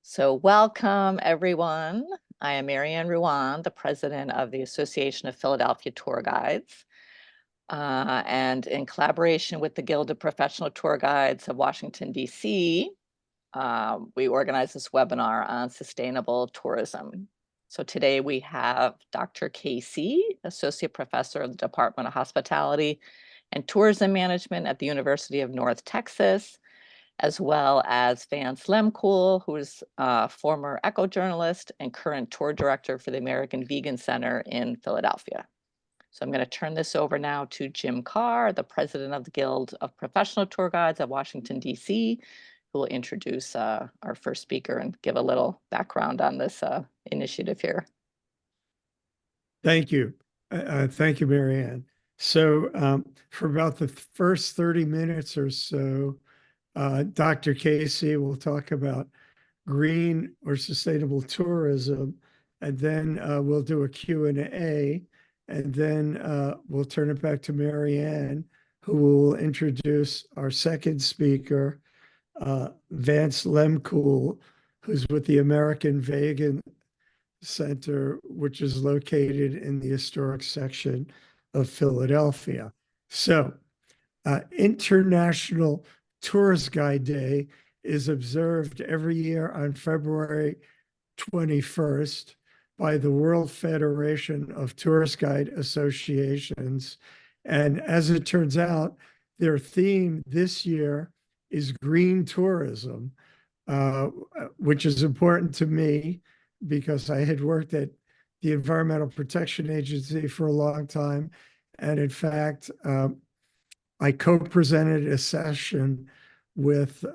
So welcome, everyone. I am Marianne Ruan, the president of the Association of Philadelphia Tour Guides. And in collaboration with the Guild of Professional Tour Guides of Washington, D.C., we organize this webinar on sustainable tourism. So today we have Dr. KC, Associate Professor of the Department of Hospitality and Tourism Management at the University of North Texas, as well as Vance Lehmkuhl, who is a former eco-journalist and current tour director for the American Vegan Center in Philadelphia. So I'm going to turn this over now to Jim Carr, the president of the Guild of Professional Tour Guides at Washington, D.C., who will introduce our first speaker and give a little background on this initiative here. Thank you. Thank you, Marianne. So for about the first 30 minutes or so, Dr. Casey will talk about green or sustainable tourism, and then we'll do a Q&A, and then we'll turn it back to Marianne, who will introduce our second speaker, Vance Lehmkuhl, who's with the American Vegan Center, which is located in the historic section of Philadelphia. So International Tourist Guide Day is observed every year on February 21st by the World Federation of Tourist Guide Associations. And as it turns out, their theme this year is green tourism, which is important to me because I had worked at the Environmental Protection Agency for a long time. And in fact, I co-presented a session with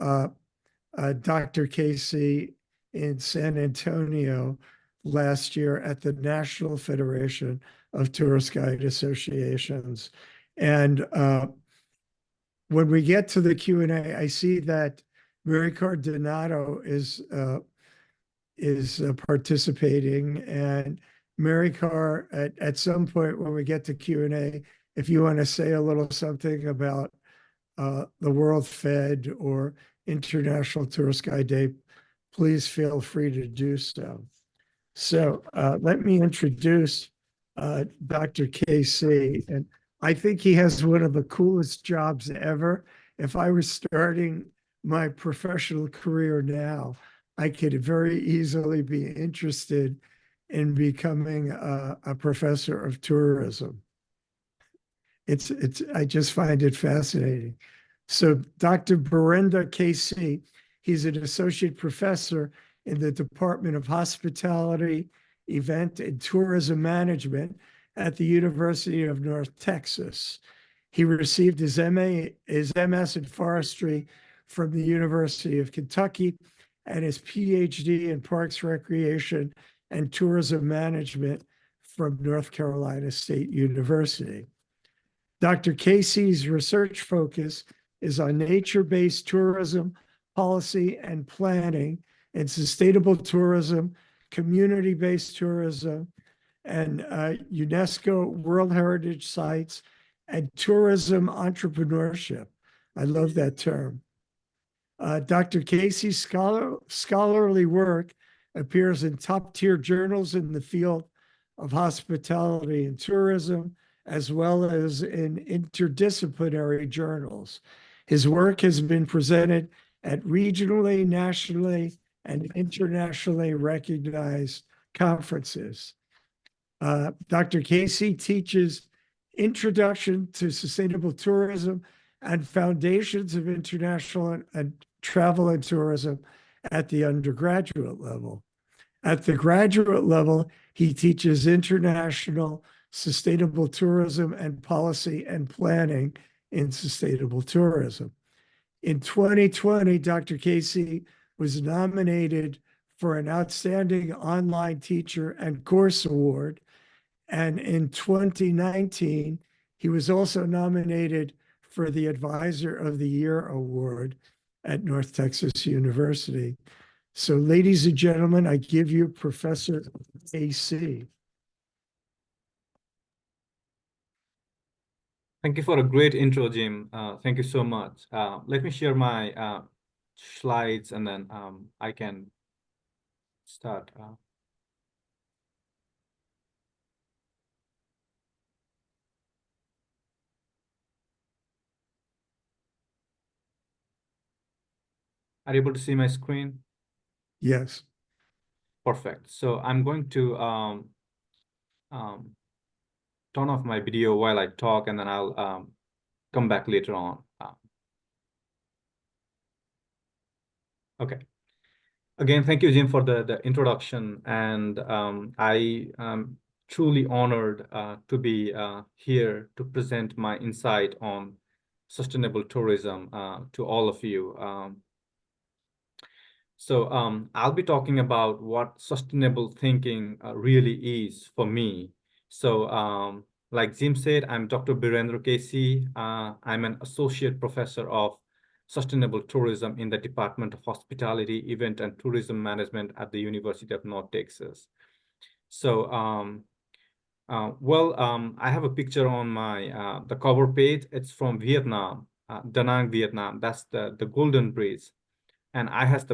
Dr. Casey in San Antonio last year at the National Federation of Tourist Guide Associations. And when we get to the Q&A, I see that Mary Donato is participating. And Mary Carr, at some point when we get to Q&A, if you want to say a little something about the World Fed or International Tourist Guide Day, please feel free to do so. So let me introduce Dr. KC. And I think he has one of the coolest jobs ever. If I was starting my professional career now, I could very easily be interested in becoming a professor of tourism. I just find it fascinating. So Dr. Birendra KC, he's an associate professor in the Department of Hospitality, Event, and Tourism Management at the University of North Texas. He received his MS in forestry from the University of Kentucky and his PhD in Parks, Recreation, and Tourism Management from North Carolina State University. Dr. Casey's research focus is on nature-based tourism, policy and planning, and sustainable tourism, community-based tourism, and UNESCO World Heritage Sites, and tourism entrepreneurship. I love that term. Dr. Casey's scholarly work appears in top-tier journals in the field of hospitality and tourism, as well as in interdisciplinary journals. His work has been presented at regionally, nationally, and internationally recognized conferences. Dr. Casey teaches Introduction to Sustainable Tourism and Foundations of International and Travel and Tourism at the undergraduate level. At the graduate level, he teaches International Sustainable Tourism and Policy and Planning in Sustainable Tourism. In 2020, Dr. Casey was nominated for an Outstanding Online Teacher and Course Award. And in 2019, he was also nominated for the Advisor of the Year Award at North Texas University. So, ladies and gentlemen, I give you Professor KC. Thank you for a great intro, Jim. Thank you so much. Let me share my slides, and then I can start. Are you able to see my screen? Yes. Perfect. So I'm going to turn off my video while I talk, and then I'll come back later on. Okay. Again, thank you, Jim, for the introduction. And I am truly honored to be here to present my insight on sustainable tourism to all of you. So I'll be talking about what sustainable thinking really is for me. So like Jim said, I'm Dr. Birendra KC. I'm an associate professor of sustainable tourism in the Department of Hospitality, Event and Tourism Management at the University of North Texas. So I have a picture on my the cover page. It's from Vietnam, Da Nang, Vietnam. That's the Golden Bridge. And I had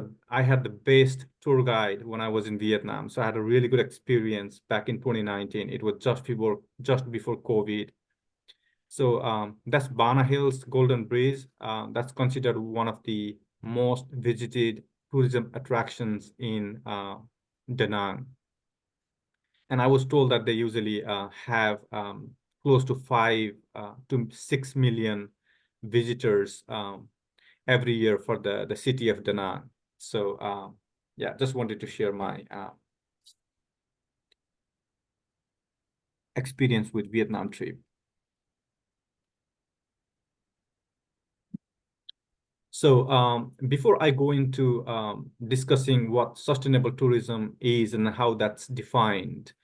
the best tour guide when I was in Vietnam. So I had a really good experience back in 2019. It was just before COVID. So that's Bana Hills Golden Bridge. That's considered one of the most visited tourism attractions in Da Nang. And I was told that they usually have close to 5 to 6 million visitors every year for the city of Da Nang. So yeah, just wanted to share my experience with Vietnam trip. So before I go into discussing what sustainable tourism is and how that's defined,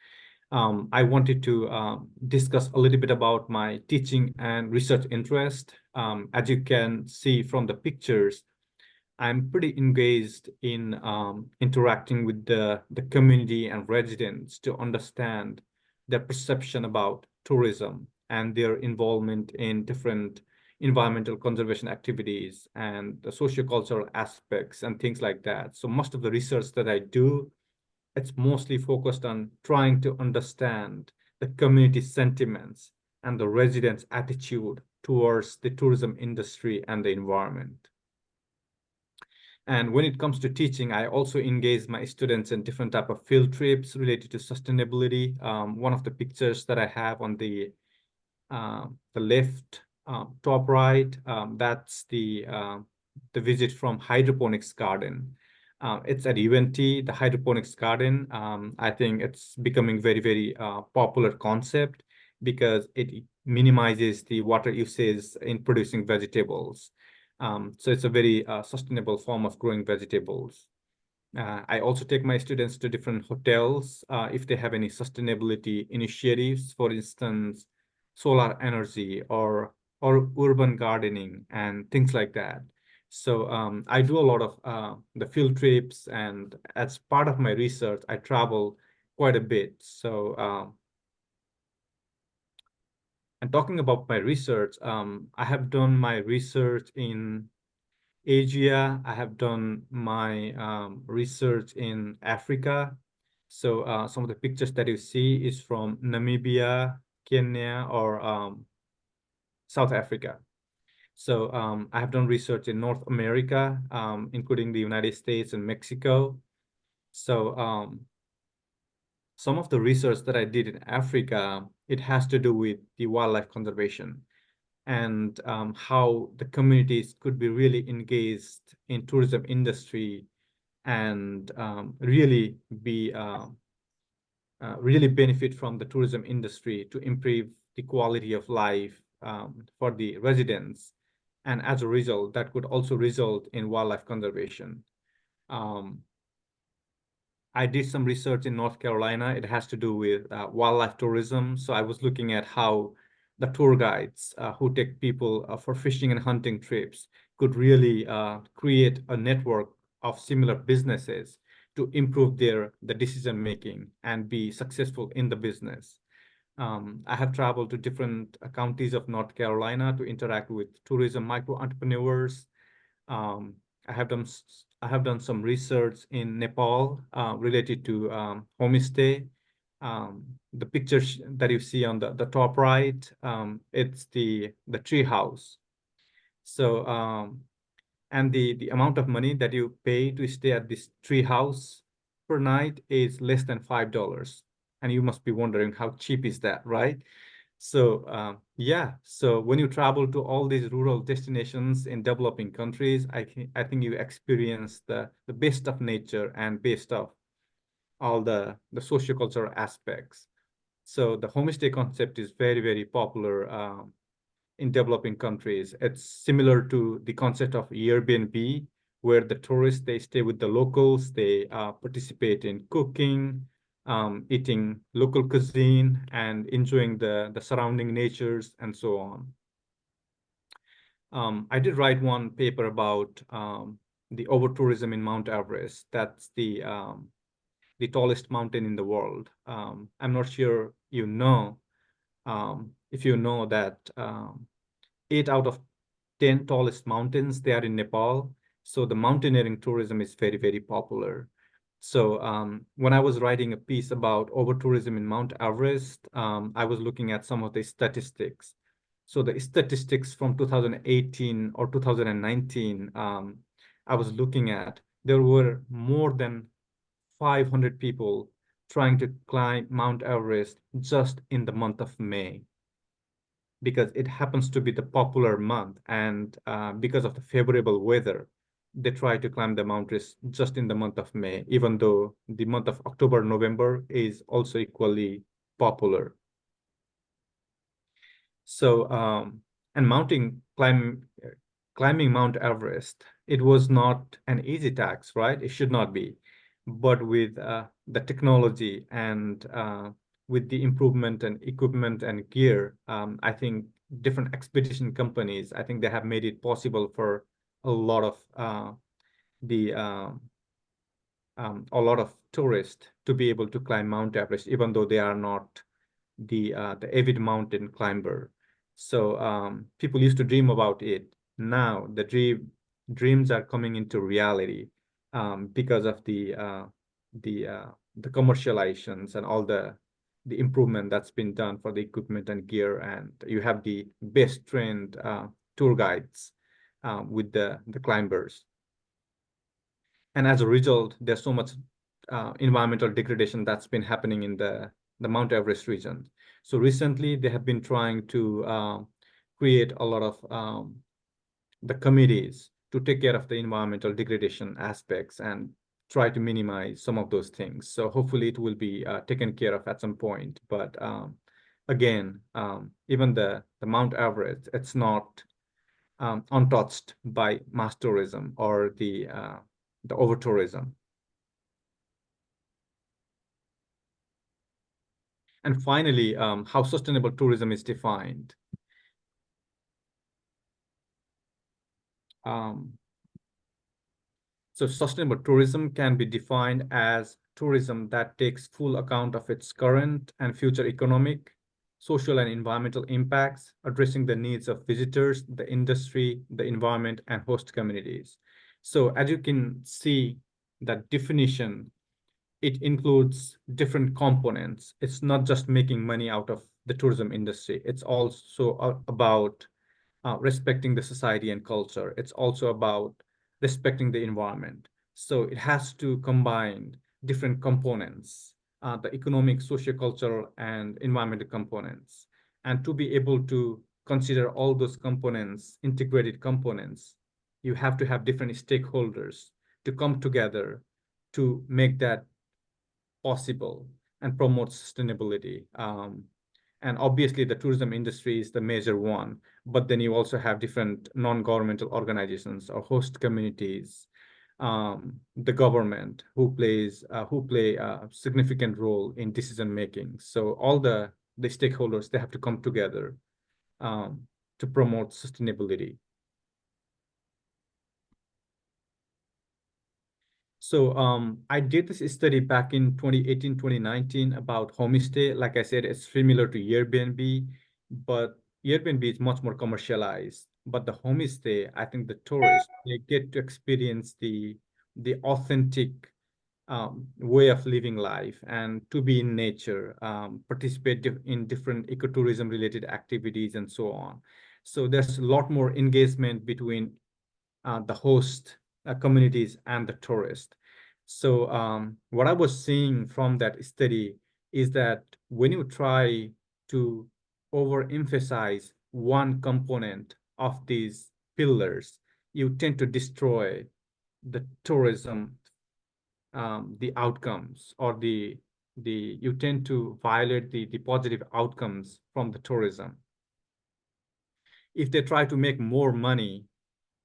I wanted to discuss a little bit about my teaching and research interest. As you can see from the pictures, I'm pretty engaged in interacting with the community and residents to understand their perception about tourism and their involvement in different environmental conservation activities and the sociocultural aspects and things like that. So most of the research that I do, it's mostly focused on trying to understand the community sentiments and the residents' attitude towards the tourism industry and the environment. And when it comes to teaching, I also engage my students in different type of field trips related to sustainability. One of the pictures that I have on the left top right, that's the visit from hydroponics garden. It's at UNT, the hydroponics garden. I think it's becoming very, very popular concept because it minimizes the water usage in producing vegetables. So it's a very sustainable form of growing vegetables. I also take my students to different hotels if they have any sustainability initiatives, for instance, solar energy or urban gardening and things like that. So I do a lot of the field trips, and as part of my research, I travel quite a bit. So and talking about my research, I have done my research in Asia. I have done my research in Africa. So some of the pictures that you see is from Namibia, Kenya, or South Africa. So I have done research in North America, including the United States and Mexico. So some of the research that I did in Africa, it has to do with the wildlife conservation and how the communities could be really engaged in tourism industry and really be really benefit from the tourism industry to improve the quality of life for the residents. And as a result, that could also result in wildlife conservation. I did some research in North Carolina. It has to do with wildlife tourism. So I was looking at how the tour guides who take people for fishing and hunting trips could really create a network of similar businesses to improve the decision making and be successful in the business. I have traveled to different counties of North Carolina to interact with tourism micro entrepreneurs. I have done some research in Nepal related to homestay. The picture that you see on the top right, it's the tree house. So and the amount of money that you pay to stay at this tree house per night is less than $5. And you must be wondering how cheap is that, right? So yeah, so when you travel to all these rural destinations in developing countries, I think you experience the best of nature and best of all the sociocultural aspects. So the homestay concept is very, very popular in developing countries. It's similar to the concept of Airbnb, where the tourists, they stay with the locals, they participate in cooking, eating local cuisine, and enjoying the surrounding natures and so on. I did write one paper about the over-tourism in Mount Everest. That's the tallest mountain in the world. I'm not sure you know, if you know that 8 out of 10 tallest mountains, they are in Nepal. So the mountaineering tourism is very, very popular. So when I was writing a piece about over-tourism in Mount Everest, I was looking at some of the statistics. So the statistics from 2018 or 2019, I was looking at, there were more than 500 people trying to climb Mount Everest just in the month of May, because it happens to be the popular month, and because of the favorable weather, they try to climb the mountains just in the month of May, even though the month of October, November is also equally popular. So, and climbing Mount Everest, it was not an easy task, right? It should not be. But with the technology and with the improvement and equipment and gear, I think different expedition companies, I think they have made it possible for a lot of tourists to be able to climb Mount Everest, even though they are not the avid mountain climber. So people used to dream about it. Now the dreams are coming into reality because of the commercializations and all the improvement that's been done for the equipment and gear, and you have the best trained tour guides with the climbers. And as a result, there's so much environmental degradation that's been happening in the Mount Everest region. So recently, they have been trying to create a lot of the committees to take care of the environmental degradation aspects and try to minimize some of those things. So hopefully it will be taken care of at some point. But again, even the Mount Everest, it's not untouched by mass tourism or the over-tourism. And finally, how sustainable tourism is defined. So sustainable tourism can be defined as tourism that takes full account of its current and future economic, social, and environmental impacts, addressing the needs of visitors, the industry, the environment, and host communities. So as you can see, that definition, it includes different components. It's not just making money out of the tourism industry. It's also about respecting the society and culture. It's also about respecting the environment. So it has to combine different components, the economic, sociocultural, and environmental components. And to be able to consider all those components, integrated components, you have to have different stakeholders to come together to make that possible and promote sustainability. And obviously the tourism industry is the major one, but then you also have different non-governmental organizations or host communities, the government who play a significant role in decision making. So all the stakeholders, they have to come together to promote sustainability. So I did this study back in 2018, 2019 about homestay. Like I said, it's similar to Airbnb, but Airbnb is much more commercialized. but the homestay, I think the tourists, they get to experience the authentic way of living life and to be in nature, participate in different ecotourism related activities and so on. So there's a lot more engagement between the host communities and the tourist. So what I was seeing from that study is that when you try to overemphasize one component of these pillars, you tend to destroy the tourism, the outcomes, or you tend to violate the positive outcomes from the tourism. If they try to make more money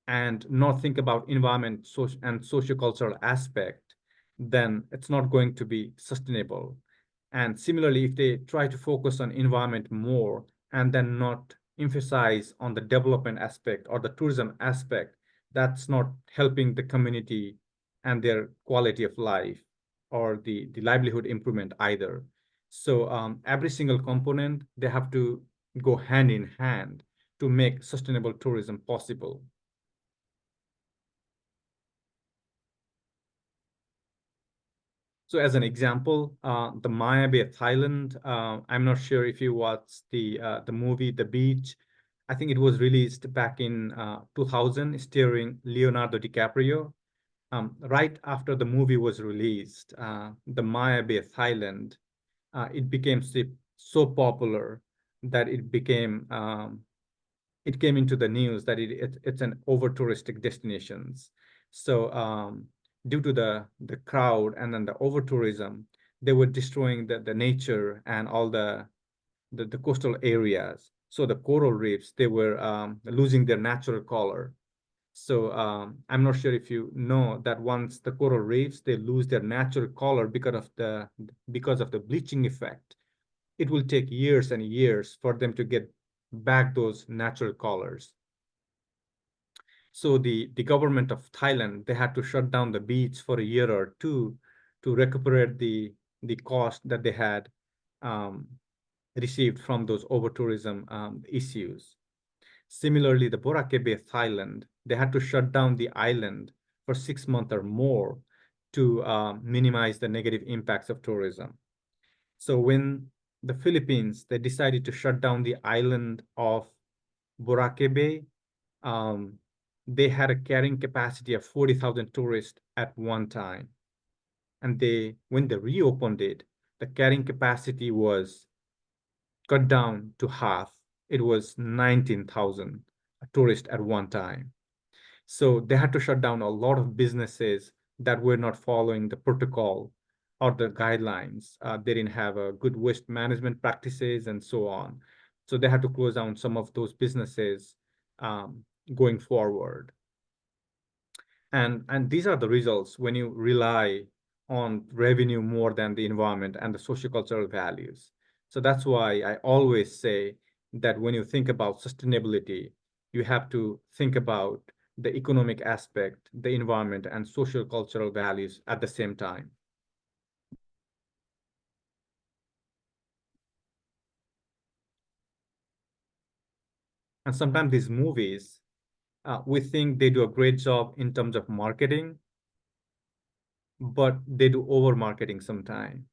and not think about environment and sociocultural aspect, then it's not going to be sustainable. And similarly, if they try to focus on environment more and then not emphasize on the development aspect or the tourism aspect, that's not helping the community and their quality of life or the livelihood improvement either. So every single component, they have to go hand in hand to make sustainable tourism possible. So as an example, the Maya Bay of Thailand, I'm not sure if you watched the movie The Beach. I think it was released back in 2000, starring Leonardo DiCaprio. Right after the movie was released, the Maya Bay of Thailand, it became so popular that it came into the news that it's an over touristic destinations. So due to the crowd and then the over tourism, they were destroying the nature and all the coastal areas. So the coral reefs, they were losing their natural color. So I'm not sure if you know that once the coral reefs, they lose their natural color because of the bleaching effect, it will take years and years for them to get back those natural colors. So the government of Thailand, they had to shut down the beach for a year or two to recuperate the cost that they had received from those over tourism issues. Similarly, the Boracay Bay of Thailand, they had to shut down the island for 6 months or more to minimize the negative impacts of tourism. So when the Philippines, they decided to shut down the island of Boracay Bay, they had a carrying capacity of 40,000 tourists at one time. And when they reopened it, the carrying capacity was cut down to half. It was 19,000 tourists at one time. So they had to shut down a lot of businesses that were not following the protocol or the guidelines. They didn't have a good waste management practices and so on. So they had to close down some of those businesses going forward. And these are the results when you rely on revenue more than the environment and the sociocultural values. So that's why I always say that when you think about sustainability, you have to think about the economic aspect, the environment, and social cultural values at the same time. And sometimes these movies, we think they do a great job in terms of marketing, but they do over marketing sometimes.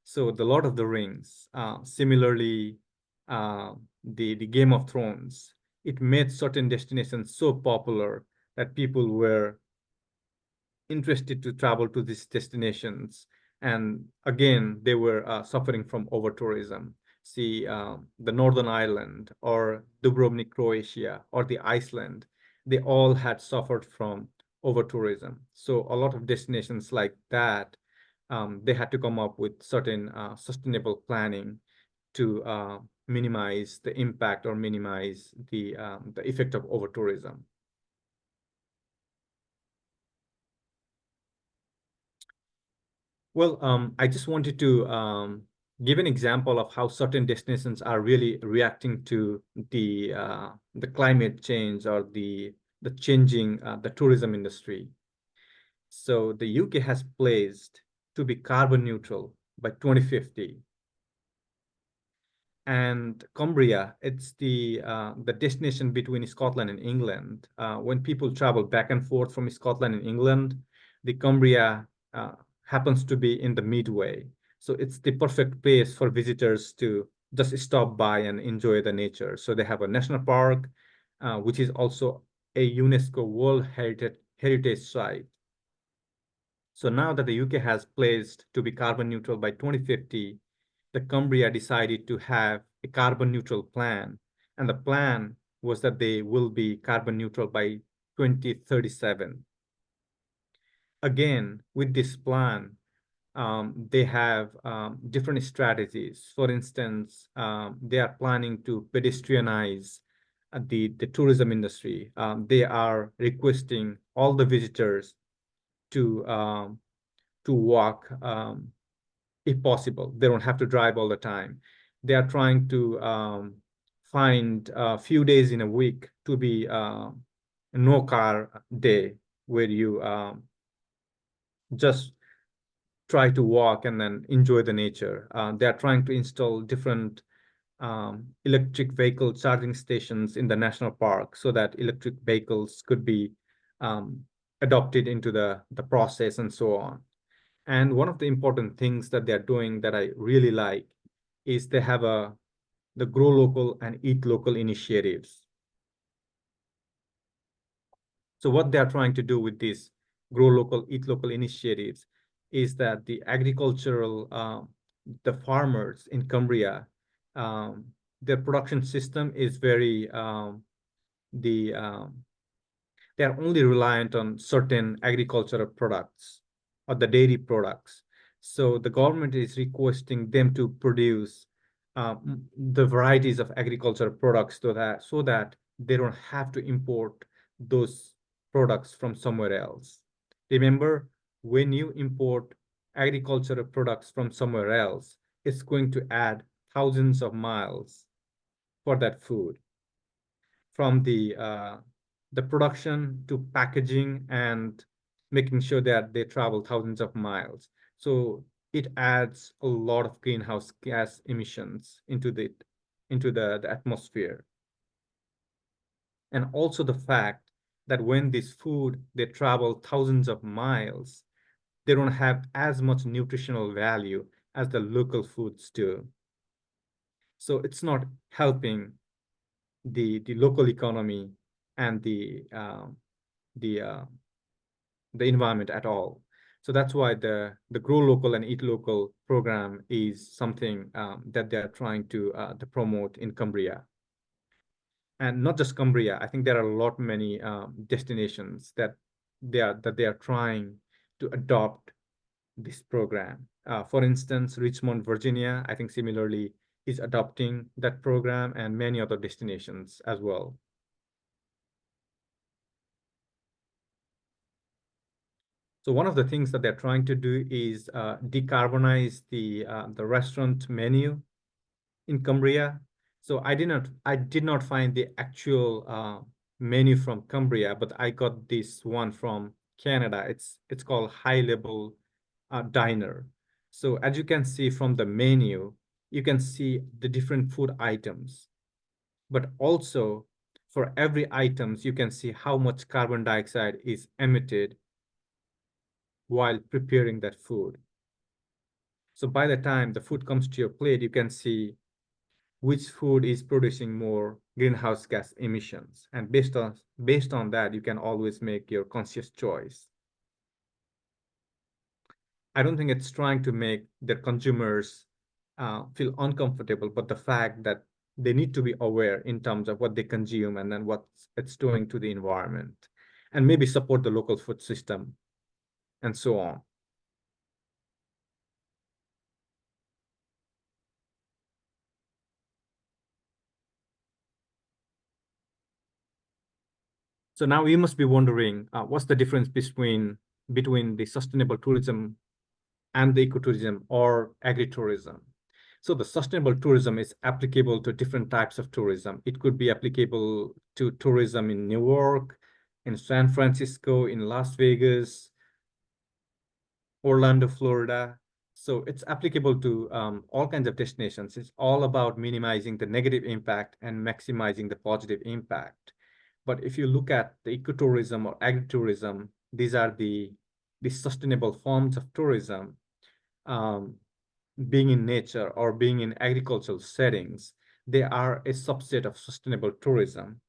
So the Lord of the Rings, similarly, the Game of Thrones, it made certain destinations so popular that people were interested to travel to these destinations. And again, they were suffering from over tourism. See, the Northern Ireland or Dubrovnik, Croatia, or the Iceland, they all had suffered from over tourism. So a lot of destinations like that, they had to come up with certain sustainable planning to minimize the impact or minimize the effect of over tourism. Well, I just wanted to give an example of how certain destinations are really reacting to the climate change or the changing the tourism industry. So the UK has pledged to be carbon neutral by 2050. And Cumbria, it's the destination between Scotland and England. When people travel back and forth from Scotland and England, the Cumbria happens to be in the midway. So it's the perfect place for visitors to just stop by and enjoy the nature. So they have a national park, which is also a UNESCO World Heritage Site. So now that the UK has pledged to be carbon neutral by 2050, the Cumbria decided to have a carbon neutral plan. And the plan was that they will be carbon neutral by 2037. Again, with this plan, they have different strategies. For instance, they are planning to pedestrianize the tourism industry. They are requesting all the visitors to walk if possible. They don't have to drive all the time. They are trying to find a few days in a week to be no car day, where you just try to walk and then enjoy the nature. They are trying to install different electric vehicle charging stations in the national park so that electric vehicles could be adopted into the process and so on. And one of the important things that they're doing that I really like is they have the Grow Local and Eat Local initiatives. So what they're trying to do with these Grow Local, Eat Local initiatives is that the agricultural, the farmers in Cumbria, their production system is very, they're only reliant on certain agricultural products or the dairy products. So the government is requesting them to produce the varieties of agricultural products so that they don't have to import those products from somewhere else. Remember, when you import agricultural products from somewhere else, it's going to add thousands of miles for that food, from the production to packaging and making sure that they travel thousands of miles. So it adds a lot of greenhouse gas emissions into the atmosphere. And also the fact that when this food, they travel thousands of miles, they don't have as much nutritional value as the local foods do. So it's not helping the local economy and the environment at all. So that's why the Grow Local and Eat Local program is something that they are trying to promote in Cumbria. And not just Cumbria, I think there are a lot many destinations that they are trying to adopt this program. For instance, Richmond, Virginia, I think similarly is adopting that program, and many other destinations as well. So one of the things that they're trying to do is decarbonize the restaurant menu in Cumbria. So I did not find the actual menu from Cumbria, but I got this one from Canada. It's called High Level Diner. So as you can see from the menu, you can see the different food items, but also for every items, you can see how much carbon dioxide is emitted while preparing that food. So by the time the food comes to your plate, you can see which food is producing more greenhouse gas emissions. And based on that, you can always make your conscious choice. I don't think it's trying to make their consumers feel uncomfortable, but the fact that they need to be aware in terms of what they consume and then what it's doing to the environment, and maybe support the local food system and so on. So now you must be wondering, what's the difference between the sustainable tourism and the ecotourism or agritourism? So the sustainable tourism is applicable to different types of tourism. It could be applicable to tourism in New York, in San Francisco, in Las Vegas, Orlando, Florida. So it's applicable to all kinds of destinations. It's all about minimizing the negative impact and maximizing the positive impact. But if you look at the ecotourism or agritourism, these are the sustainable forms of tourism, being in nature or being in agricultural settings. They are a subset of sustainable tourism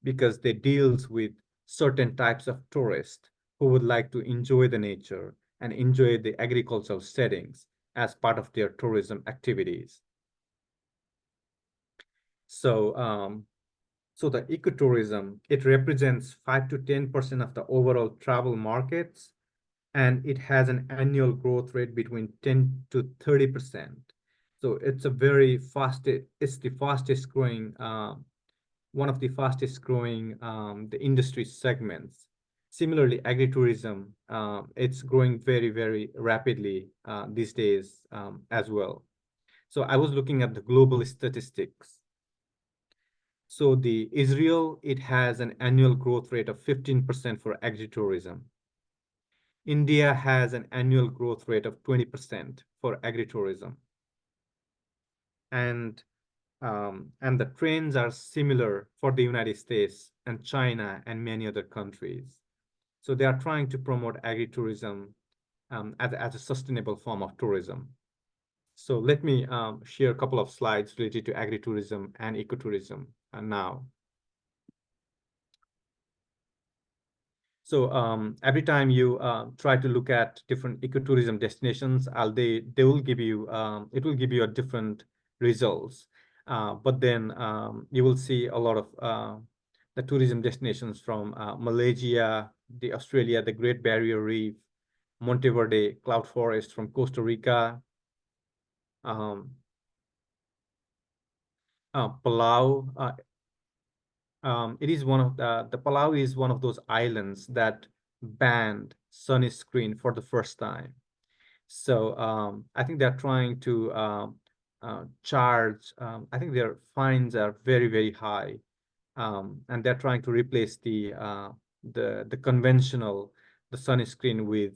because they deals with certain types of tourists who would like to enjoy the nature and enjoy the agricultural settings as part of their tourism activities. So, so the ecotourism, it represents 5 to 10% of the overall travel markets, and it has an annual growth rate between 10 to 30%. So it's a very fast, it's the fastest growing, one of the fastest growing the industry segments. Similarly, agritourism, it's growing very, very rapidly these days as well. So I was looking at the global statistics. So the Israel, it has an annual growth rate of 15% for agritourism. India has an annual growth rate of 20% for agritourism. And the trends are similar for the United States and China and many other countries. So they are trying to promote agritourism as a sustainable form of tourism. So let me share a couple of slides related to agritourism and ecotourism now. So every time you try to look at different ecotourism destinations, they will give you it will give you a different results. But then you will see a lot of the tourism destinations from Malaysia, the Australia, the Great Barrier Reef, Monteverde Cloud Forest from Costa Rica, Palau. It is one of the Palau is one of those islands that banned sunscreen for the first time. So I think they're trying to charge. I think their fines are very, very high, and they're trying to replace the conventional the sunscreen with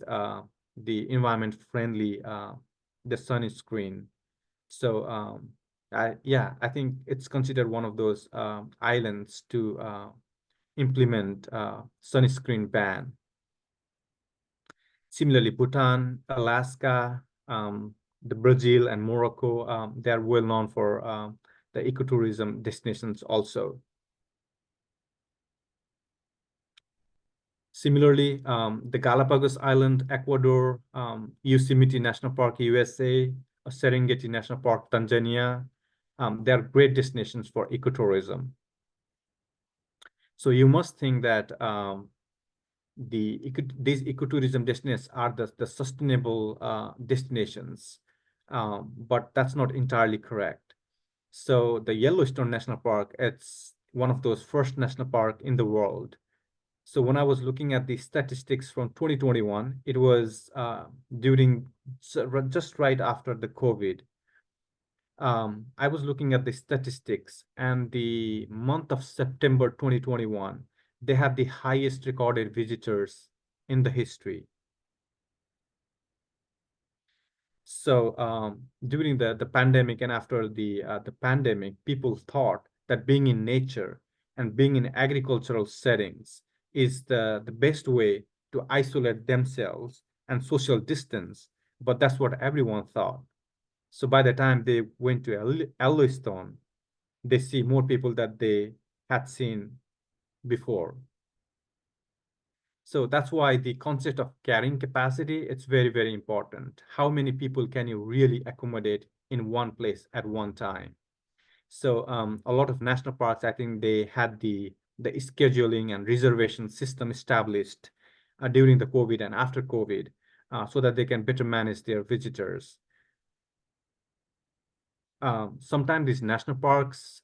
the environment friendly the sunscreen. So I think it's considered one of those islands to implement sunscreen ban. Similarly, Bhutan, Alaska, the Brazil and Morocco, they are well known for the ecotourism destinations also. Similarly, the Galapagos Island, Ecuador, Yosemite National Park, USA, Serengeti National Park, Tanzania, they are great destinations for ecotourism. So you must think that these ecotourism destinations are the sustainable destinations, but that's not entirely correct. So the Yellowstone National Park, it's one of those first national park in the world. So when I was looking at the statistics from 2021, it was during just right after the COVID. I was looking at the statistics, and the month of September 2021, they had the highest recorded visitors in the history. So during the pandemic and after the pandemic, people thought that being in nature and being in agricultural settings is the best way to isolate themselves and social distance, but that's what everyone thought. So by the time they went to Yellowstone, they see more people that they had seen before. So that's why the concept of carrying capacity, it's very, very important. How many people can you really accommodate in one place at one time? So a lot of national parks, I think they had the scheduling and reservation system established during the COVID and after COVID so that they can better manage their visitors. Sometimes these national parks,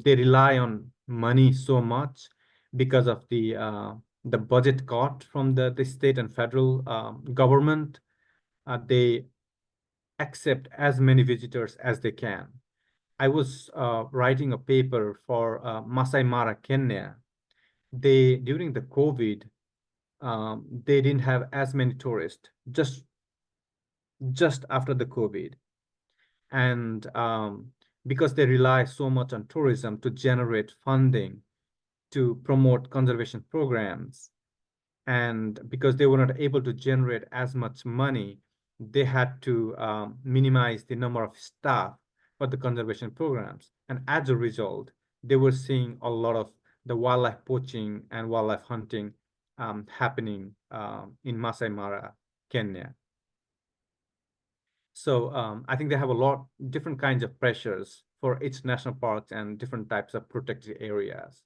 they rely on money so much because of the budget cut from the state and federal government. They accept as many visitors as they can. I was writing a paper for Masai Mara, Kenya. During the COVID, they didn't have as many tourists. Just just after the COVID. And because they rely so much on tourism to generate funding to promote conservation programs, and because they were not able to generate as much money, they had to minimize the number of staff for the conservation programs. And as a result, they were seeing a lot of the wildlife poaching and wildlife hunting happening in Masai Mara, Kenya. So I think they have a lot different kinds of pressures for each national parks and different types of protected areas.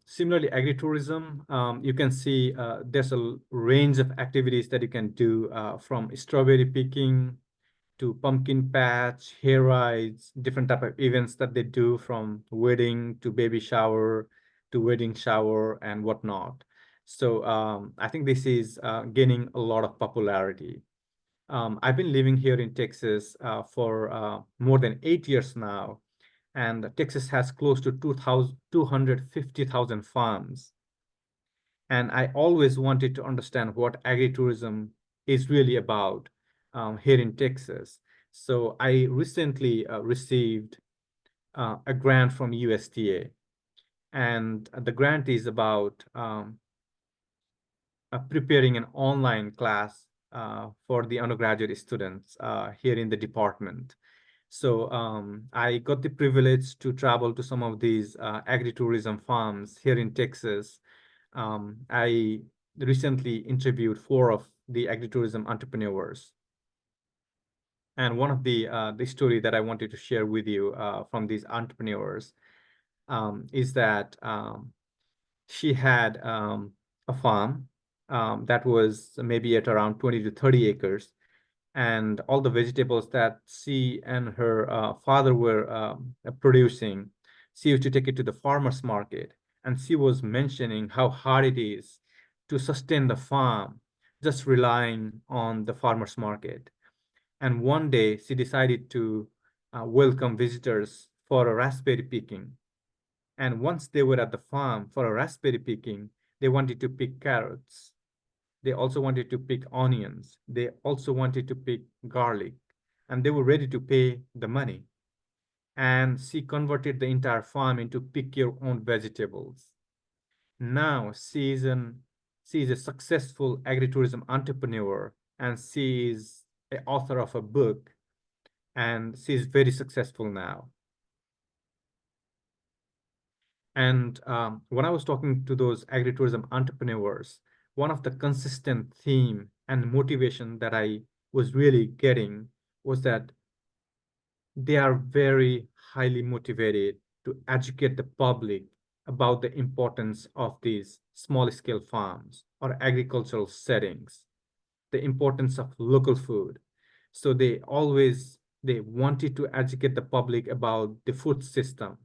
Similarly, agritourism, you can see there's a range of activities that you can do from strawberry picking to pumpkin patch, hair rides, different type of events that they do, from wedding to baby shower to wedding shower and whatnot. So I think this is gaining a lot of popularity. I've been living here in Texas for more than 8 years now, and Texas has close to 250,000 farms. And I always wanted to understand what agritourism is really about here in Texas. So I recently received a grant from USDA, and the grant is about preparing an online class for the undergraduate students here in the department. So I got the privilege to travel to some of these agritourism farms here in Texas. I recently interviewed 4 of the agritourism entrepreneurs. And one of the story that I wanted to share with you from these entrepreneurs is that she had a farm that was maybe at around 20 to 30 acres. And all the vegetables that she and her father were producing, she used to take it to the farmer's market. And she was mentioning how hard it is to sustain the farm, just relying on the farmer's market. And one day she decided to welcome visitors for a raspberry picking. And once they were at the farm for a raspberry picking, they wanted to pick carrots. They also wanted to pick onions. They also wanted to pick garlic, and they were ready to pay the money. And she converted the entire farm into pick your own vegetables. Now she is a successful agritourism entrepreneur, and she is the author of a book, and she is very successful now. And when I was talking to those agritourism entrepreneurs, one of the consistent theme and motivation that I was really getting was that they are very highly motivated to educate the public about the importance of these small scale farms or agricultural settings, the importance of local food. So they wanted to educate the public about the food system.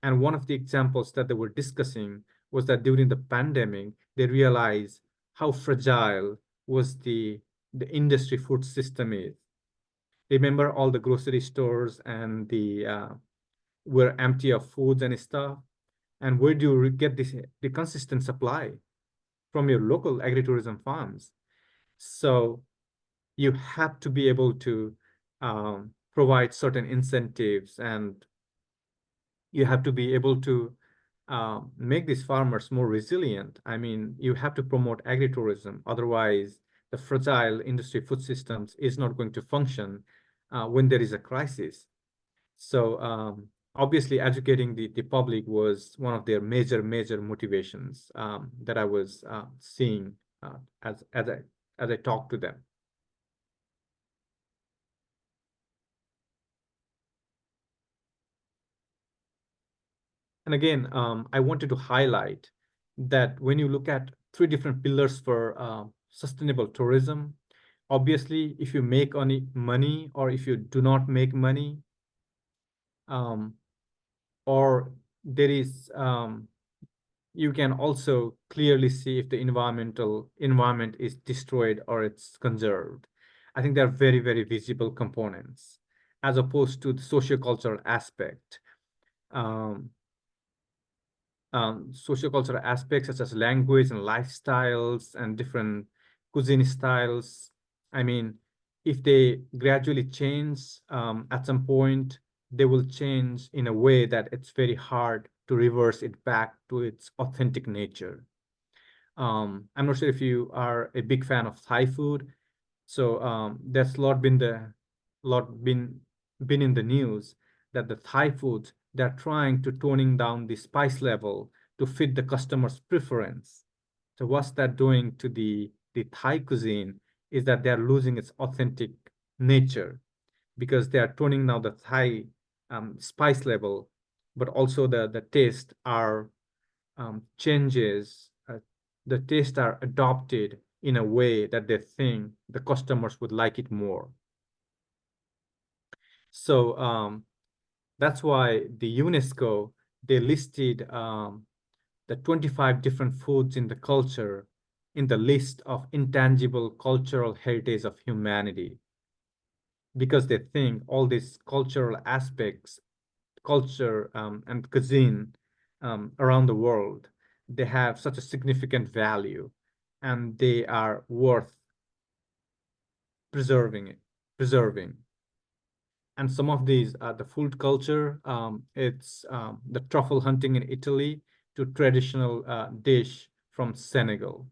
And one of the examples that they were discussing was that during the pandemic, they realized how fragile was the industry food system is. Remember, all the grocery stores and were empty of foods and stuff. And where do you get the consistent supply? From your local agritourism farms. So you have to be able to provide certain incentives, and you have to be able to make these farmers more resilient. I mean, you have to promote agritourism. Otherwise, the fragile industry food systems is not going to function when there is a crisis. So obviously, educating the public was one of their major motivations that I was seeing as I talked to them. And again, I wanted to highlight that when you look at 3 different pillars for sustainable tourism, obviously, if you make any money or if you do not make money, or there is, you can also clearly see if the environment is destroyed or it's conserved. I think they're very visible components, as opposed to the sociocultural aspect. sociocultural aspects such as language and lifestyles and different cuisine styles. I mean, if they gradually change at some point, they will change in a way that it's very hard to reverse it back to its authentic nature. I'm not sure if you are a big fan of Thai food. So there's been in the news that the Thai foods, they're trying to toning down the spice level to fit the customer's preference. So what's that doing to the Thai cuisine is that they're losing its authentic nature because they are toning down the Thai spice level, but also the taste are changes. The taste are adopted in a way that they think the customers would like it more. So that's why the UNESCO, they listed the 25 different foods in the culture in the list of intangible cultural heritage of humanity, because they think all these cultural aspects, culture and cuisine around the world, they have such a significant value and they are worth preserving. And some of these are the food culture. It's the truffle hunting in Italy to traditional dish from Senegal.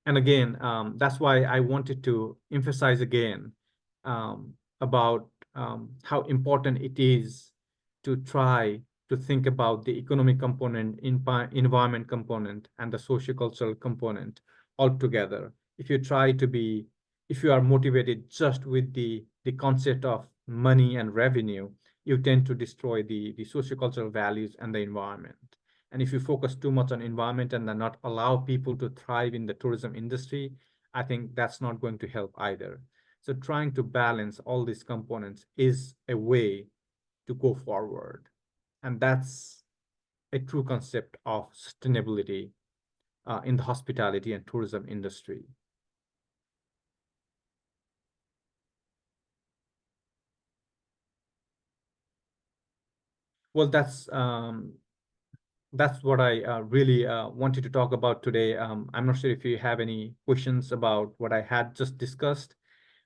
And again, that's why I wanted to emphasize again about how important it is to try to think about the economic component, environment component, and the sociocultural component all together. If you are motivated just with the concept of money and revenue, you tend to destroy the sociocultural values and the environment. And if you focus too much on environment and then not allow people to thrive in the tourism industry, I think that's not going to help either. So trying to balance all these components is a way to go forward. And that's a true concept of sustainability in the hospitality and tourism industry. Well, that's what I really wanted to talk about today. I'm not sure if you have any questions about what I had just discussed.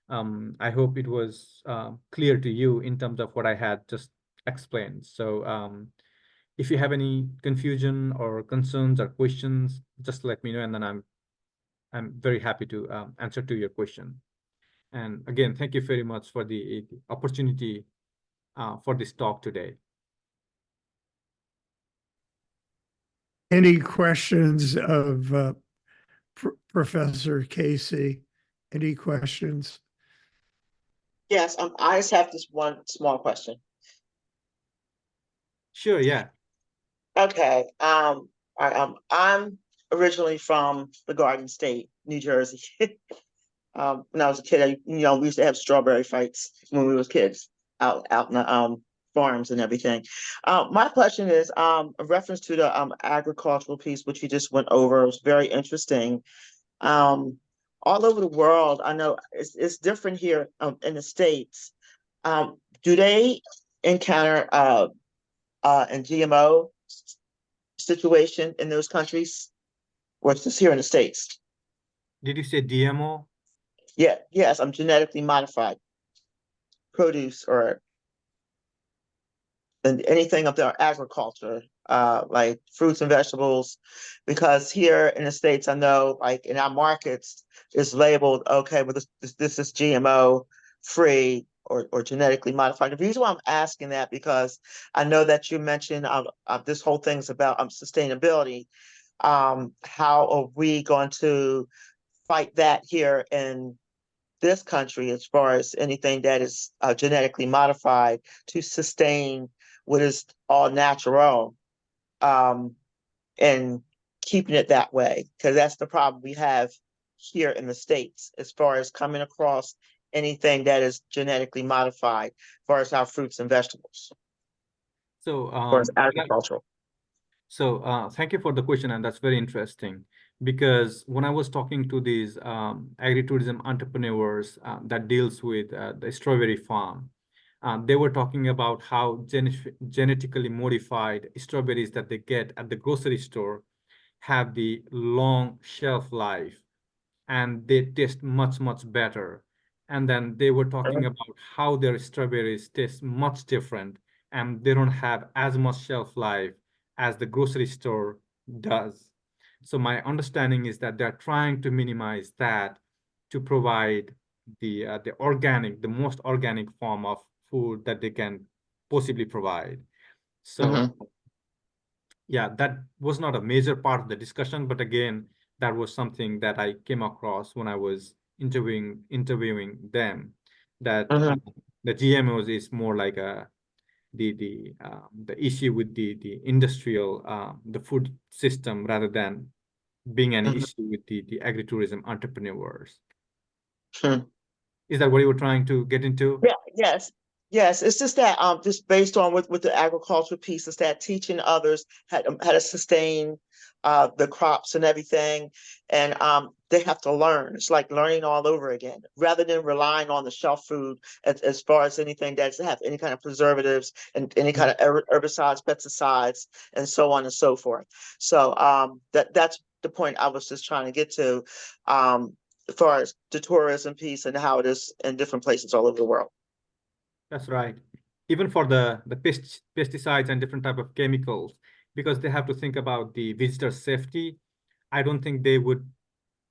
I hope it was clear to you in terms of what I had just explained. So if you have any confusion or concerns or questions, just let me know, and then I'm very happy to answer to your question. And again, thank you very much for the opportunity for this talk today. Any questions of Professor Casey? Any questions? Yes, I just have this one small question. Sure, yeah. Okay, I'm originally from the Garden State, New Jersey. When I was a kid, we used to have strawberry fights when we was kids out in the farms and everything. My question is a reference to the agricultural piece, which you just went over. It was very interesting. All over the world, I know it's different here in the States. Do they encounter an GMO situation in those countries, or it's just here in the States? Did you say DMO? Yeah, yes, I'm genetically modified produce or anything of their agriculture, like fruits and vegetables, because here in the States, I know like in our markets, it's labeled, okay, but this is GMO free or genetically modified. The reason why I'm asking that, because I know that you mentioned this whole thing's about sustainability. How are we going to fight that here in this country as far as anything that is genetically modified to sustain what is all natural, and keeping it that way? Because that's the problem we have here in the States as far as coming across anything that is genetically modified as far as our fruits and vegetables, So as far as agricultural. So thank you for the question, and that's very interesting, because when I was talking to these agritourism entrepreneurs that deals with the strawberry farm, They were talking about how genetically modified strawberries that they get at the grocery store have the long shelf life, and they taste much, much better. And then they were talking about how their strawberries taste much different, and they don't have as much shelf life as the grocery store does. So my understanding is that they're trying to minimize that to provide the most organic form of food that they can possibly provide. So yeah, that was not a major part of the discussion, but again, that was something that I came across when I was interviewing them, that the GMOs is more like the issue with the industrial the food system rather than being an issue with the agritourism entrepreneurs. Is that what you were trying to get into? Yeah, yes. Yes, it's just that just based on with the agricultural piece, is that teaching others how to sustain the crops and everything, and they have to learn. It's like learning all over again, rather than relying on the shelf food as far as anything that have any kind of preservatives and any kind of herbicides, pesticides, and so on and so forth. So that's the point I was just trying to get to, as far as the tourism piece and how it is in different places all over the world. That's right. Even for the pesticides and different type of chemicals, because they have to think about the visitor safety. I don't think they would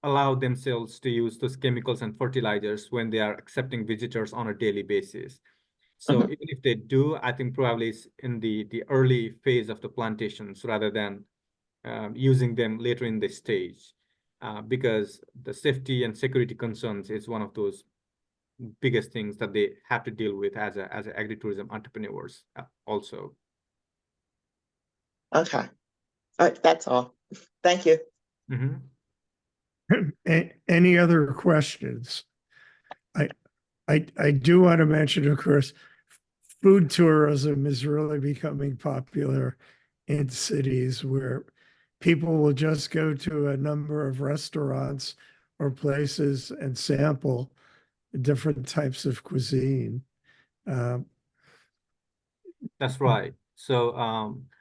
allow themselves to use those chemicals and fertilizers when they are accepting visitors on a daily basis. So even if they do, I think probably it's in the early phase of the plantations rather than using them later in the stage, because the safety and security concerns is one of those biggest things that they have to deal with as agritourism entrepreneurs also. Okay. All right, that's all. Thank you. Any other questions? I do want to mention, of course, food tourism is really becoming popular in cities where people will just go to a number of restaurants or places and sample different types of cuisine. That's right. So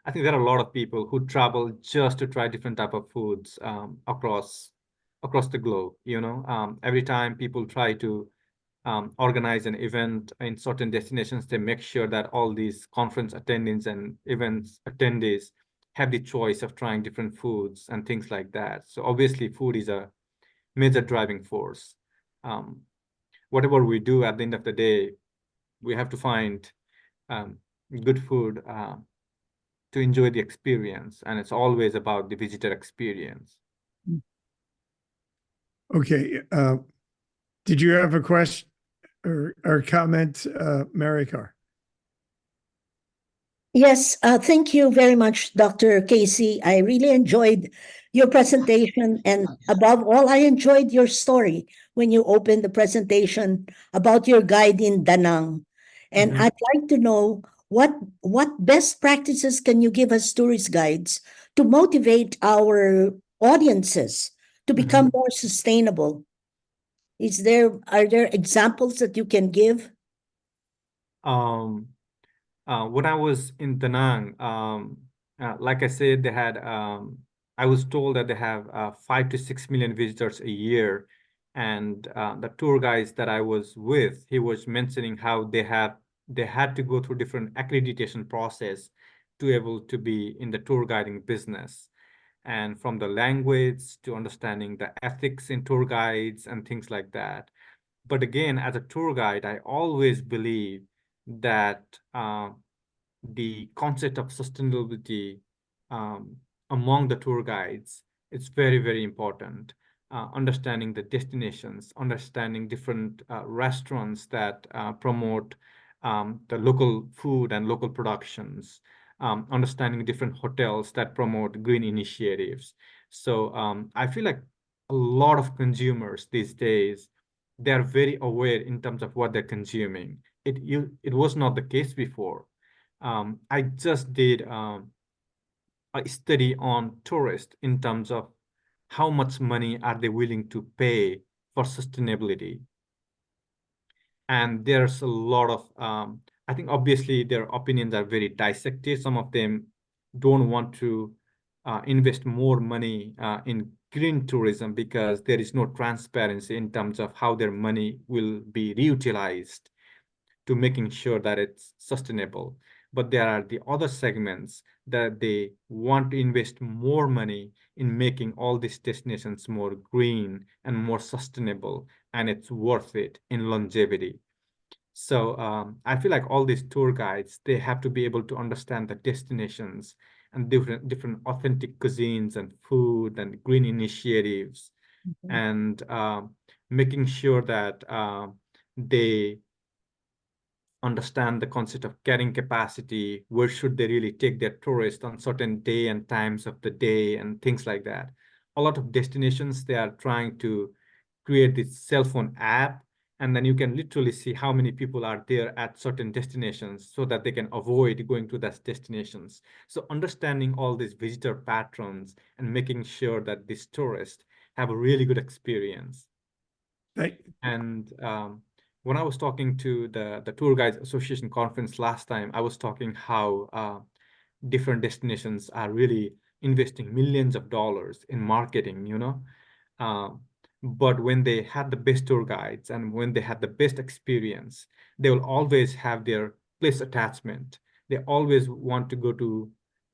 I think there are a lot of people who travel just to try different type of foods across the globe. Every time people try to organize an event in certain destinations, they make sure that all these conference attendants and events attendees have the choice of trying different foods and things like that. So obviously food is a major driving force. Whatever we do at the end of the day, we have to find good food to enjoy the experience, and it's always about the visitor experience. Okay. Did you have a question or comment, Mary Carr? Yes, thank you very much, Dr. Casey. I really enjoyed your presentation, and above all, I enjoyed your story when you opened the presentation about your guide in Da Nang. And I'd like to know what best practices can you give us tourist guides to motivate our audiences to become more sustainable? Are there examples that you can give? When I was in Da Nang, like I said, they had I was told that they have 5 to 6 million visitors a year, and the tour guides that I was with, he was mentioning how they had to go through different accreditation process to able to be in the tour guiding business, and from the language to understanding the ethics in tour guides and things like that. But again, as a tour guide, I always believe that the concept of sustainability among the tour guides is very, very important. Understanding the destinations, understanding different restaurants that promote the local food and local productions, understanding different hotels that promote green initiatives. So I feel like a lot of consumers these days, they're very aware in terms of what they're consuming. It was not the case before. I just did a study on tourists in terms of how much money are they willing to pay for sustainability. And there's a lot of I think obviously their opinions are very dissected. Some of them don't want to invest more money in green tourism because there is no transparency in terms of how their money will be reutilized to making sure that it's sustainable. But there are the other segments that they want to invest more money in making all these destinations more green and more sustainable, and it's worth it in longevity. So I feel like all these tour guides, they have to be able to understand the destinations and different authentic cuisines and food and green initiatives, and making sure that they understand the concept of carrying capacity, where should they really take their tourists on certain day and times of the day and things like that. A lot of destinations, they are trying to create this cell phone app, and then you can literally see how many people are there at certain destinations so that they can avoid going to those destinations. So understanding all these visitor patterns and making sure that these tourists have a really good experience. And when I was talking to the Tour Guides Association conference last time, I was talking how different destinations are really investing millions of dollars in marketing, you know. But when they had the best tour guides and when they had the best experience, they will always have their place attachment. They always want to go to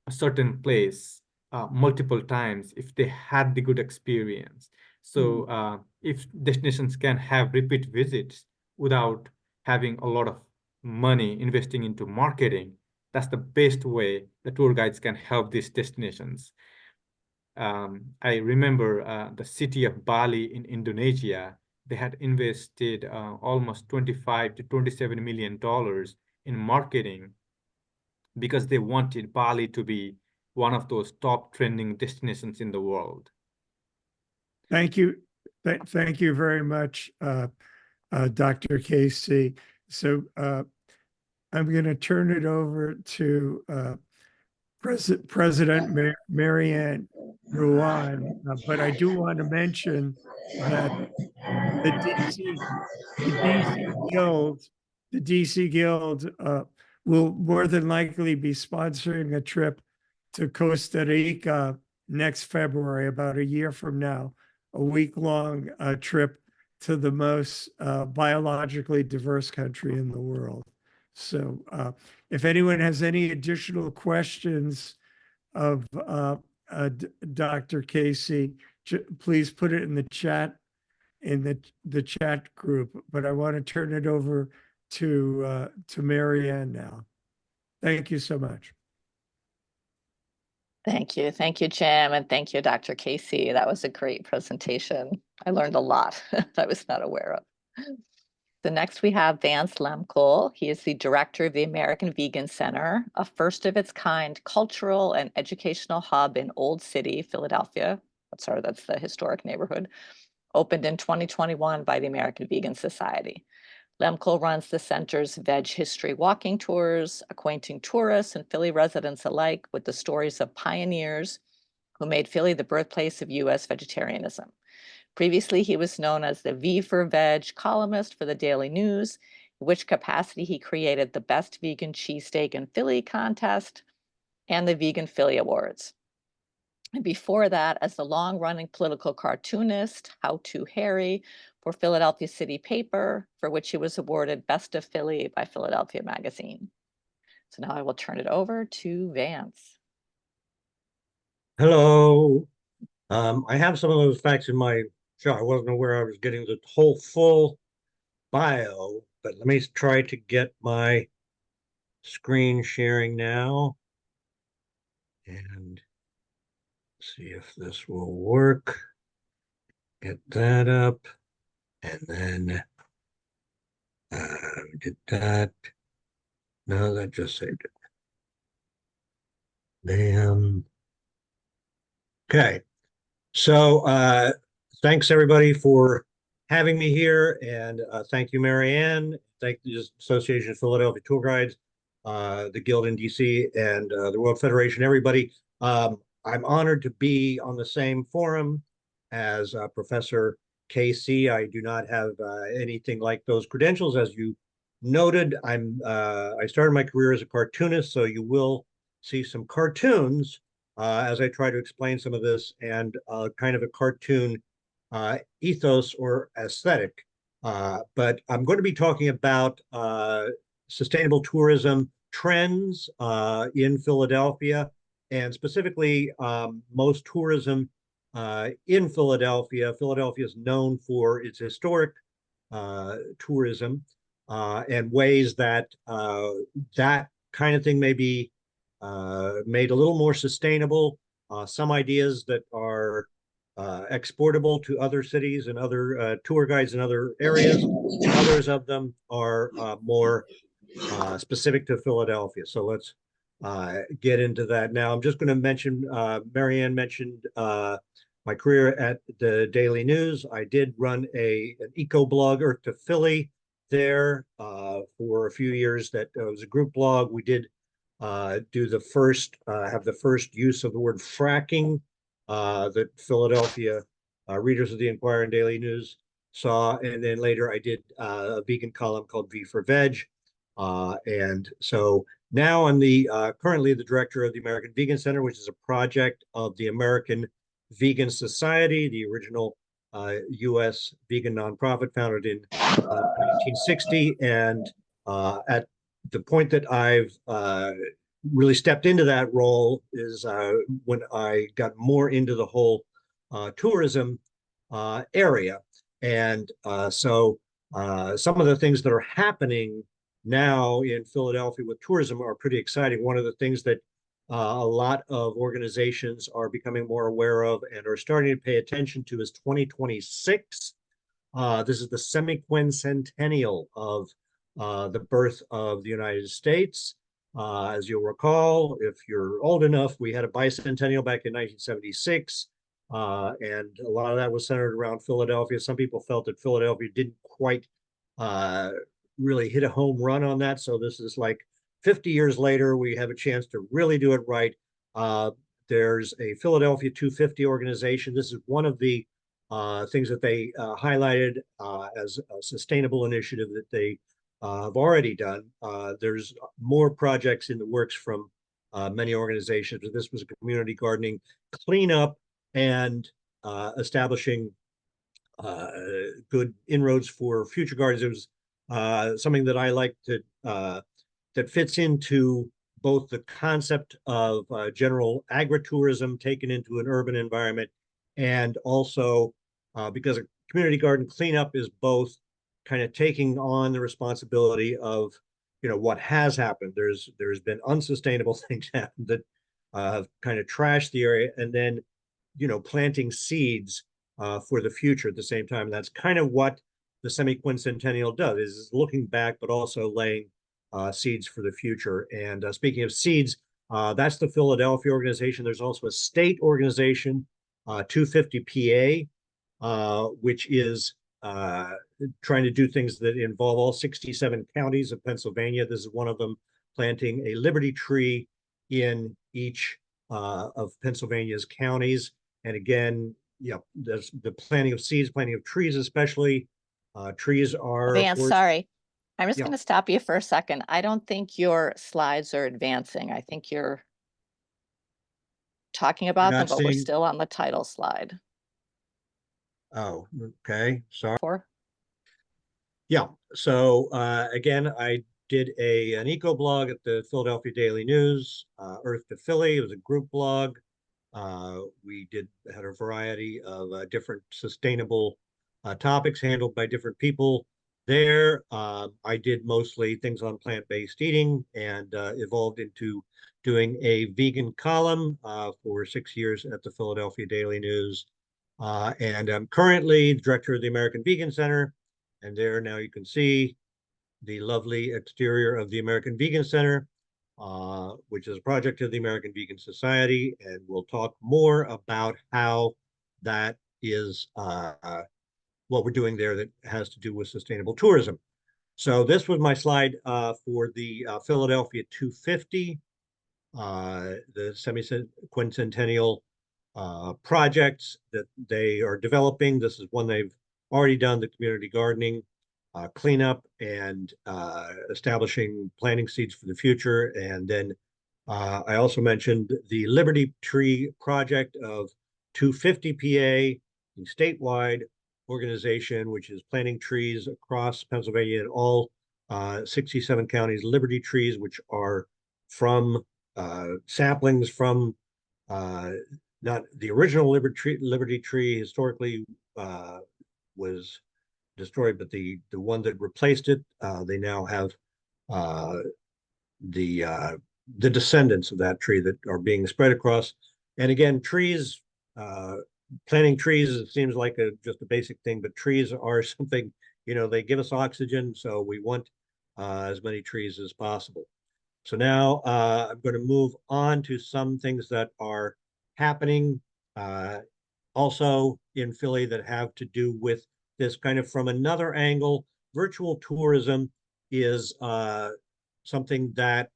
a certain place multiple times if they had the good experience. So if destinations can have repeat visits without having a lot of money investing into marketing, that's the best way the tour guides can help these destinations. I remember the city of Bali in Indonesia, they had invested almost 25 to $27 million in marketing because they wanted Bali to be one of those top trending destinations in the world. Thank you. Thank you very much, Dr. KC. So I'm going to turn it over to President Marianne Ruan, but I do want to mention that the DC Guild will more than likely be sponsoring a trip to Costa Rica next February, about a year from now, a week-long trip to the most biologically diverse country in the world. So if anyone has any additional questions of Dr. Casey, please put it in the chat, in the chat group. But I want to turn it over to Marianne now. Thank you so much. Thank you, Jim, and thank you, Dr. Casey. That was a great presentation. I learned a lot that I was not aware of. So next we have Vance Lehmkuhl. He is the director of the American Vegan Center, a first of its kind cultural and educational hub in Old City, Philadelphia. That's the historic neighborhood, opened in 2021 by the American Vegan Society. Lehmkuhl runs the center's Veg History walking tours, acquainting tourists and Philly residents alike with the stories of pioneers who made Philly the birthplace of U.S. vegetarianism. Previously, he was known as the V for Veg columnist for the Daily News, in which capacity he created the Best Vegan Cheesesteak in Philly contest and the Vegan Philly Awards. And before that, as the long-running political cartoonist, How to Harry, for Philadelphia City Paper, for which he was awarded Best of Philly by Philadelphia Magazine. So now I will turn it over to Vance. Hello. I have some of those facts in my chart. I wasn't aware I was getting the whole full bio, but let me try to get my screen sharing now and see if this will work. Get that up, and then did that. No, that just saved it. Bam. Okay. So thanks everybody for having me here, and thank you, Marianne. Thank the Association of Philadelphia Tour Guides, the Guild in DC, and the World Federation, everybody. I'm honored to be on the same forum as Professor KC. I do not have anything like those credentials, as you noted, I started my career as a cartoonist, so you will see some cartoons as I try to explain some of this, and kind of a cartoon ethos or aesthetic. But I'm going to be talking about sustainable tourism trends in Philadelphia, and specifically most tourism in Philadelphia. Philadelphia is known for its historic tourism and ways that that kind of thing may be made a little more sustainable. Some ideas that are exportable to other cities and other tour guides in other areas. Others of them are more specific to Philadelphia. So let's get into that now. I'm just going to mention, Marianne mentioned my career at the Daily News. I did run an eco blog, Earth to Philly, there for a few years. That was a group blog. We did do the first, have the first use of the word fracking that Philadelphia readers of the Inquirer and Daily News saw. And then later I did a vegan column called V for Veg. And so now I'm currently the director of the American Vegan Center, which is a project of the American Vegan Society, the original U.S. vegan nonprofit founded in 1960. And at the point that I've really stepped into that role is when I got more into the whole tourism area. And so some of the things that are happening now in Philadelphia with tourism are pretty exciting. One of the things that a lot of organizations are becoming more aware of and are starting to pay attention to is 2026. This is the semi-quincentennial of the birth of the United States. As you'll recall, if you're old enough, we had a bicentennial back in 1976. And a lot of that was centered around Philadelphia. Some people felt that Philadelphia didn't quite really hit a home run on that. So this is like 50 years later, we have a chance to really do it right. There's a Philadelphia 250 organization. This is one of the things that they highlighted as a sustainable initiative that they have already done. There's more projects in the works from many organizations. This was a community gardening cleanup and establishing good inroads for future gardens. It was something that I like to that fits into both the concept of general agritourism taken into an urban environment, and also because a community garden cleanup is both kind of taking on the responsibility of, you know, what has happened. There's been unsustainable things happen that have kind of trashed the area, and then, you know, planting seeds for the future at the same time. And that's kind of what the semi-quincentennial does, is looking back, but also laying seeds for the future. And speaking of seeds, that's the Philadelphia organization. There's also a state organization, 250 PA, which is trying to do things that involve all 67 counties of Pennsylvania. This is one of them, planting a liberty tree in each of Pennsylvania's counties. And again, yeah, there's the planting of seeds, planting of trees, especially. Trees are, Vance, sorry. I'm just Yeah. going to stop you for a second. I don't think your slides are advancing. I think you're talking about them, not but we're seeing- still on the title slide. Oh, okay, sorry. Four. Yeah, so again, I did an eco blog at the Philadelphia Daily News, Earth to Philly. It was a group blog. We had a variety of different sustainable topics handled by different people there. I did mostly things on plant-based eating, and evolved into doing a vegan column for 6 years at the Philadelphia Daily News. And I'm currently the director of the American Vegan Center. And there now you can see the lovely exterior of the American Vegan Center, which is a project of the American Vegan Society. And we'll talk more about how that is what we're doing there that has to do with sustainable tourism. So this was my slide for the Philadelphia 250, the semi-quincentennial projects that they are developing. This is one they've already done, the community gardening cleanup and establishing planting seeds for the future. And then I also mentioned the Liberty Tree Project of 250 PA, the statewide organization, which is planting trees across Pennsylvania in all 67 counties, Liberty trees, which are from saplings from not the original Liberty tree historically was destroyed, but the one that replaced it, they now have uh, the descendants of that tree that are being spread across. And again, trees, planting trees, it seems like just a basic thing, but trees are something, they give us oxygen, so we want as many trees as possible. So now I'm going to move on to some things that are happening also in Philly that have to do with this kind of from another angle. Virtual tourism is something that,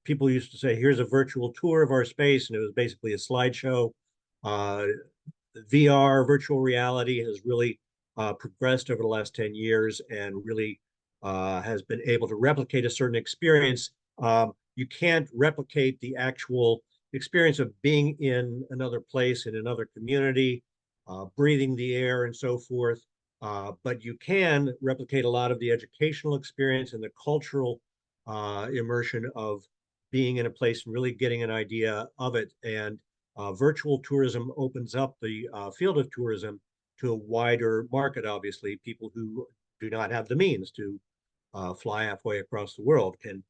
people used to say, here's a virtual tour of our space, and it was basically a slideshow. VR, virtual reality, has really progressed over the last 10 years and really has been able to replicate a certain experience. You can't replicate the actual experience of being in another place, in another community, breathing the air and so forth. But you can replicate a lot of the educational experience and the cultural immersion of being in a place and really getting an idea of it. And virtual tourism opens up the field of tourism to a wider market, obviously. People who do not have the means to fly halfway across the world can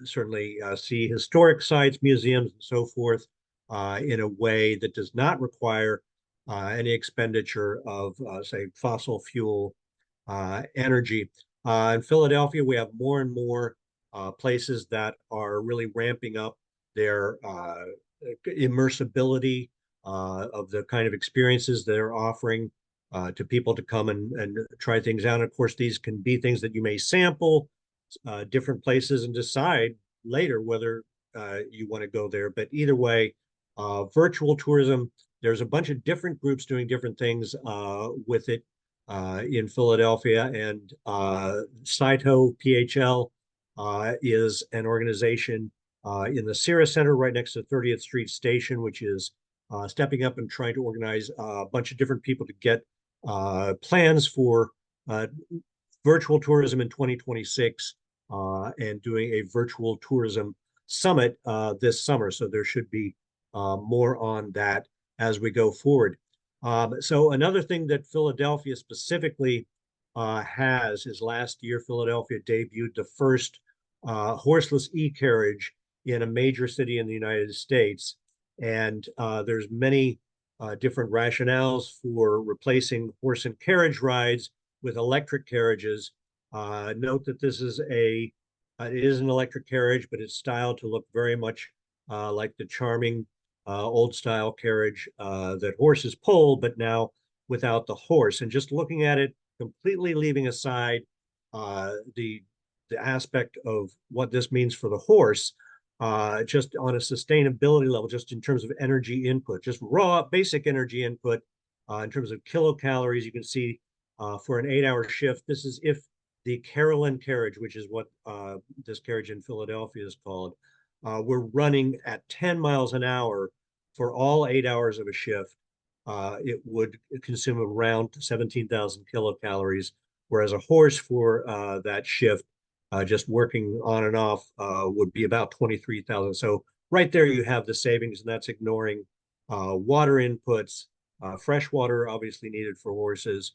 certainly see historic sites, museums, and so forth in a way that does not require any expenditure of, say, fossil fuel energy. In Philadelphia, we have more and more places that are really ramping up their immersibility of the kind of experiences they're offering to people to come and try things out. And of course, these can be things that you may sample different places and decide later whether you want to go there. But either way, virtual tourism, there's a bunch of different groups doing different things with it in Philadelphia. And Saito PHL is an organization in the Sierra Center right next to 30th Street Station, which is stepping up and trying to organize a bunch of different people to get plans for virtual tourism in 2026 and doing a virtual tourism summit this summer. So there should be more on that as we go forward. So another thing that Philadelphia specifically has is last year, Philadelphia debuted the first horseless e-carriage in a major city in the United States. And there's many different rationales for replacing horse and carriage rides with electric carriages. Note that this is it is an electric carriage, but it's styled to look very much like the charming old style carriage that horses pull, but now without the horse. And just looking at it, completely leaving aside the aspect of what this means for the horse, just on a sustainability level, just in terms of energy input, just raw basic energy input in terms of kilocalories. You can see for an 8-hour shift, this is if the Carolyn carriage, which is what this carriage in Philadelphia is called, we're running at 10 miles an hour for all 8 hours of a shift. It would consume around 17,000 kilocalories, whereas a horse for that shift, just working on and off, would be about 23,000. So right there you have the savings, and that's ignoring water inputs, fresh water obviously needed for horses,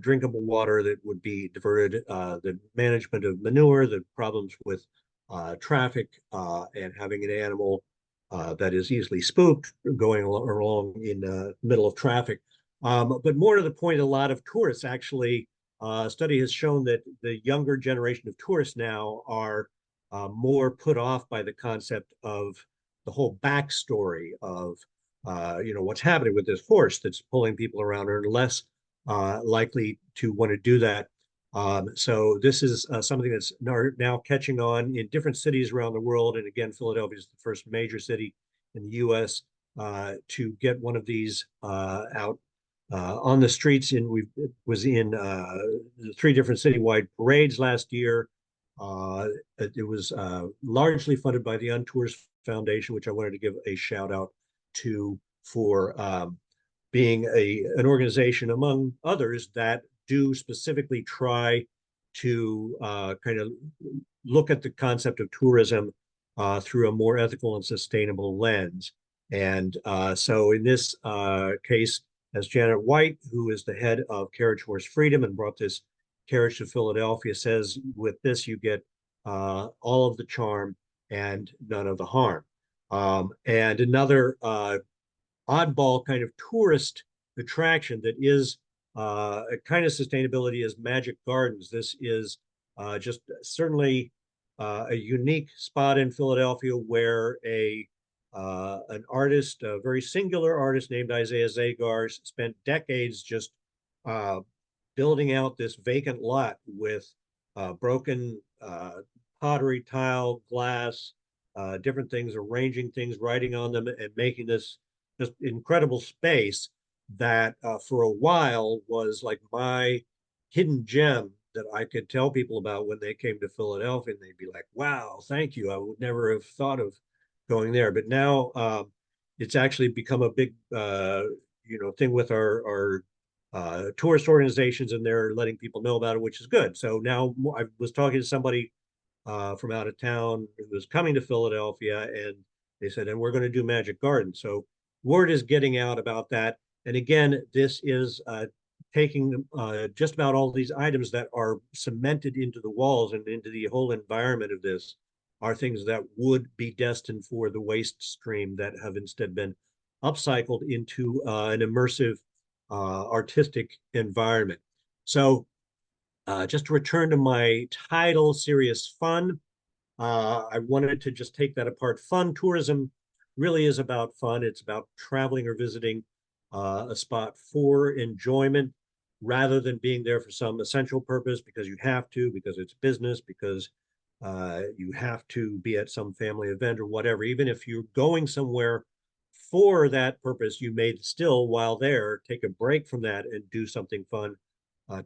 drinkable water that would be diverted, the management of manure, the problems with traffic, and having an animal that is easily spooked going along in the middle of traffic. But more to the point, a lot of tourists actually, study has shown that the younger generation of tourists now are more put off by the concept of the whole backstory of what's happening with this horse that's pulling people around, or less likely to want to do that. So this is something that's now catching on in different cities around the world. And again, Philadelphia is the first major city in the U.S. To get one of these out on the streets. We was in 3 different citywide parades last year. It was largely funded by the Untours Foundation, which I wanted to give a shout out to for being an organization among others that do specifically try to kind of look at the concept of tourism through a more ethical and sustainable lens. And so in this case, as Janet White, who is the head of Carriage Horse Freedom and brought this carriage to Philadelphia, says, with this, you get all of the charm and none of the harm. And another oddball kind of tourist attraction that is a kind of sustainability is Magic Gardens. This is just certainly a unique spot in Philadelphia where an artist, a very singular artist named Isaiah Zagar, spent decades just building out this vacant lot with broken pottery, tile, glass, different things, arranging things, writing on them, and making this just incredible space that for a while was like my hidden gem that I could tell people about when they came to Philadelphia, and they'd be like, wow, thank you. I would never have thought of going there. But now it's actually become a big thing with our tourist organizations, and they're letting people know about it, which is good. So now I was talking to somebody from out of town who was coming to Philadelphia, and they said, and we're going to do Magic Garden. So word is getting out about that. And again, this is taking just about all these items that are cemented into the walls and into the whole environment of this are things that would be destined for the waste stream that have instead been upcycled into an immersive artistic environment. So just to return to my title, Serious Fun, I wanted to just take that apart. Fun tourism really is about fun. It's about traveling or visiting a spot for enjoyment rather than being there for some essential purpose because you have to, because it's business, because you have to be at some family event or whatever. Even if you're going somewhere for that purpose, you may still, while there, take a break from that and do something fun,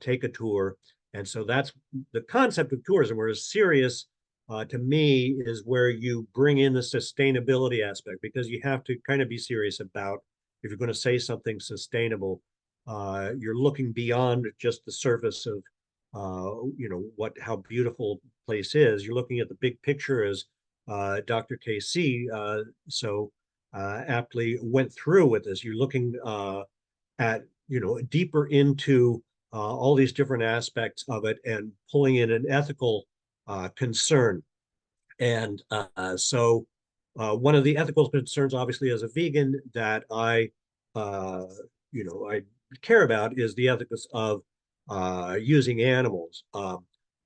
take a tour. And so that's the concept of tourism, whereas serious to me is where you bring in the sustainability aspect, because you have to kind of be serious about, if you're going to say something sustainable, you're looking beyond just the surface of how beautiful place is. You're looking at the big picture, as Dr. KC so aptly went through with this. You're looking at deeper into all these different aspects of it and pulling in an ethical concern. And so one of the ethical concerns, obviously, as a vegan, that I care about is the ethics of using animals.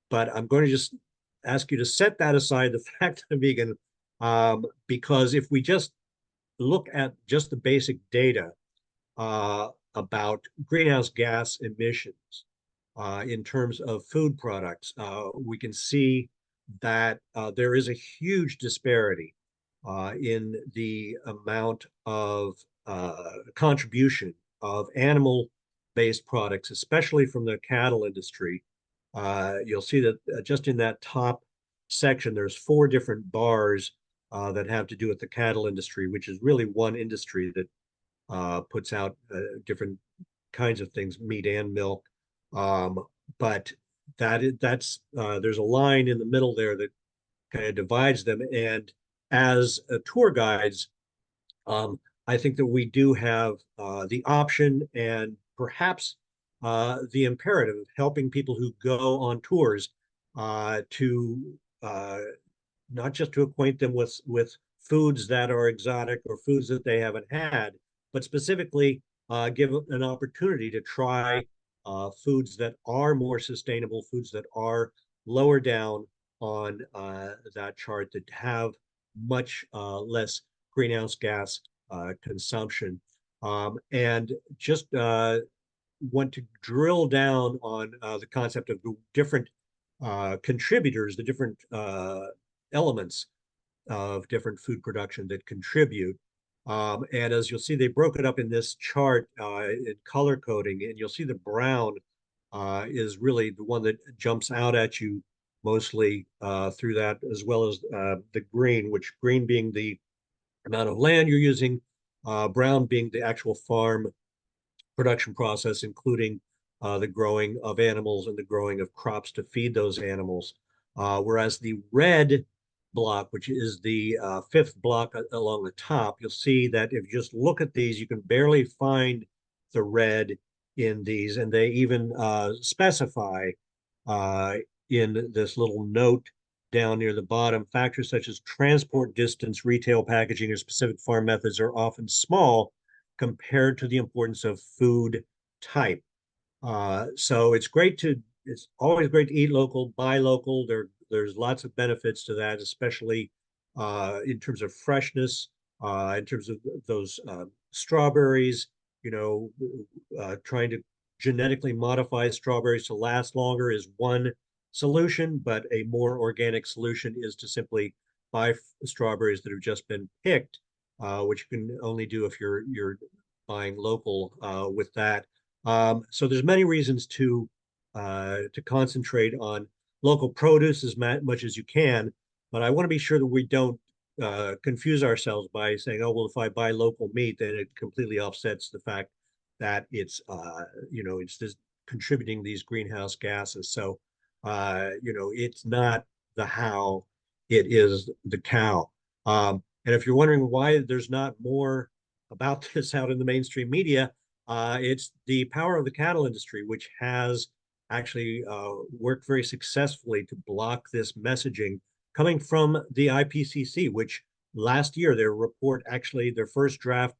But I'm going to just ask you to set that aside, the fact that I'm vegan, because if we just look at just the basic data about greenhouse gas emissions in terms of food products, we can see that there is a huge disparity in the amount of contribution of animal-based products, especially from the cattle industry. You'll see that just in that top section, there's 4 different bars that have to do with the cattle industry, which is really one industry that puts out different kinds of things, meat and milk. But that's there's a line in the middle there that kind of divides them. And as tour guides, I think that we do have the option and perhaps the imperative of helping people who go on tours to not just to acquaint them with foods that are exotic or foods that they haven't had, but specifically give an opportunity to try foods that are more sustainable, foods that are lower down on that chart, that have much less greenhouse gas consumption. And just want to drill down on the concept of the different contributors, the different elements of different food production that contribute. And as you'll see, they broke it up in this chart in color coding, and you'll see the brown is really the one that jumps out at you mostly through that, as well as the green, which green being the amount of land you're using, brown being the actual farm production process, including the growing of animals and the growing of crops to feed those animals. Whereas the red block, which is the fifth block along the top, you'll see that if you just look at these, you can barely find the red in these, and they even specify in this little note down near the bottom, factors such as transport distance, retail packaging, or specific farm methods are often small compared to the importance of food type. So it's always great to eat local, buy local. There's lots of benefits to that, especially in terms of freshness, in terms of those strawberries, trying to genetically modify strawberries to last longer is one solution, but a more organic solution is to simply buy strawberries that have just been picked, which you can only do if you're buying local with that. So there's many reasons to concentrate on local produce as much as you can, but I want to be sure that we don't confuse ourselves by saying, oh, well, if I buy local meat, then it completely offsets the fact that it's just contributing these greenhouse gases. So it's not the how, it is the cow. And if you're wondering why there's not more about this out in the mainstream media, it's the power of the cattle industry, which has actually worked very successfully to block this messaging coming from the IPCC, which last year, their report, actually, their first draft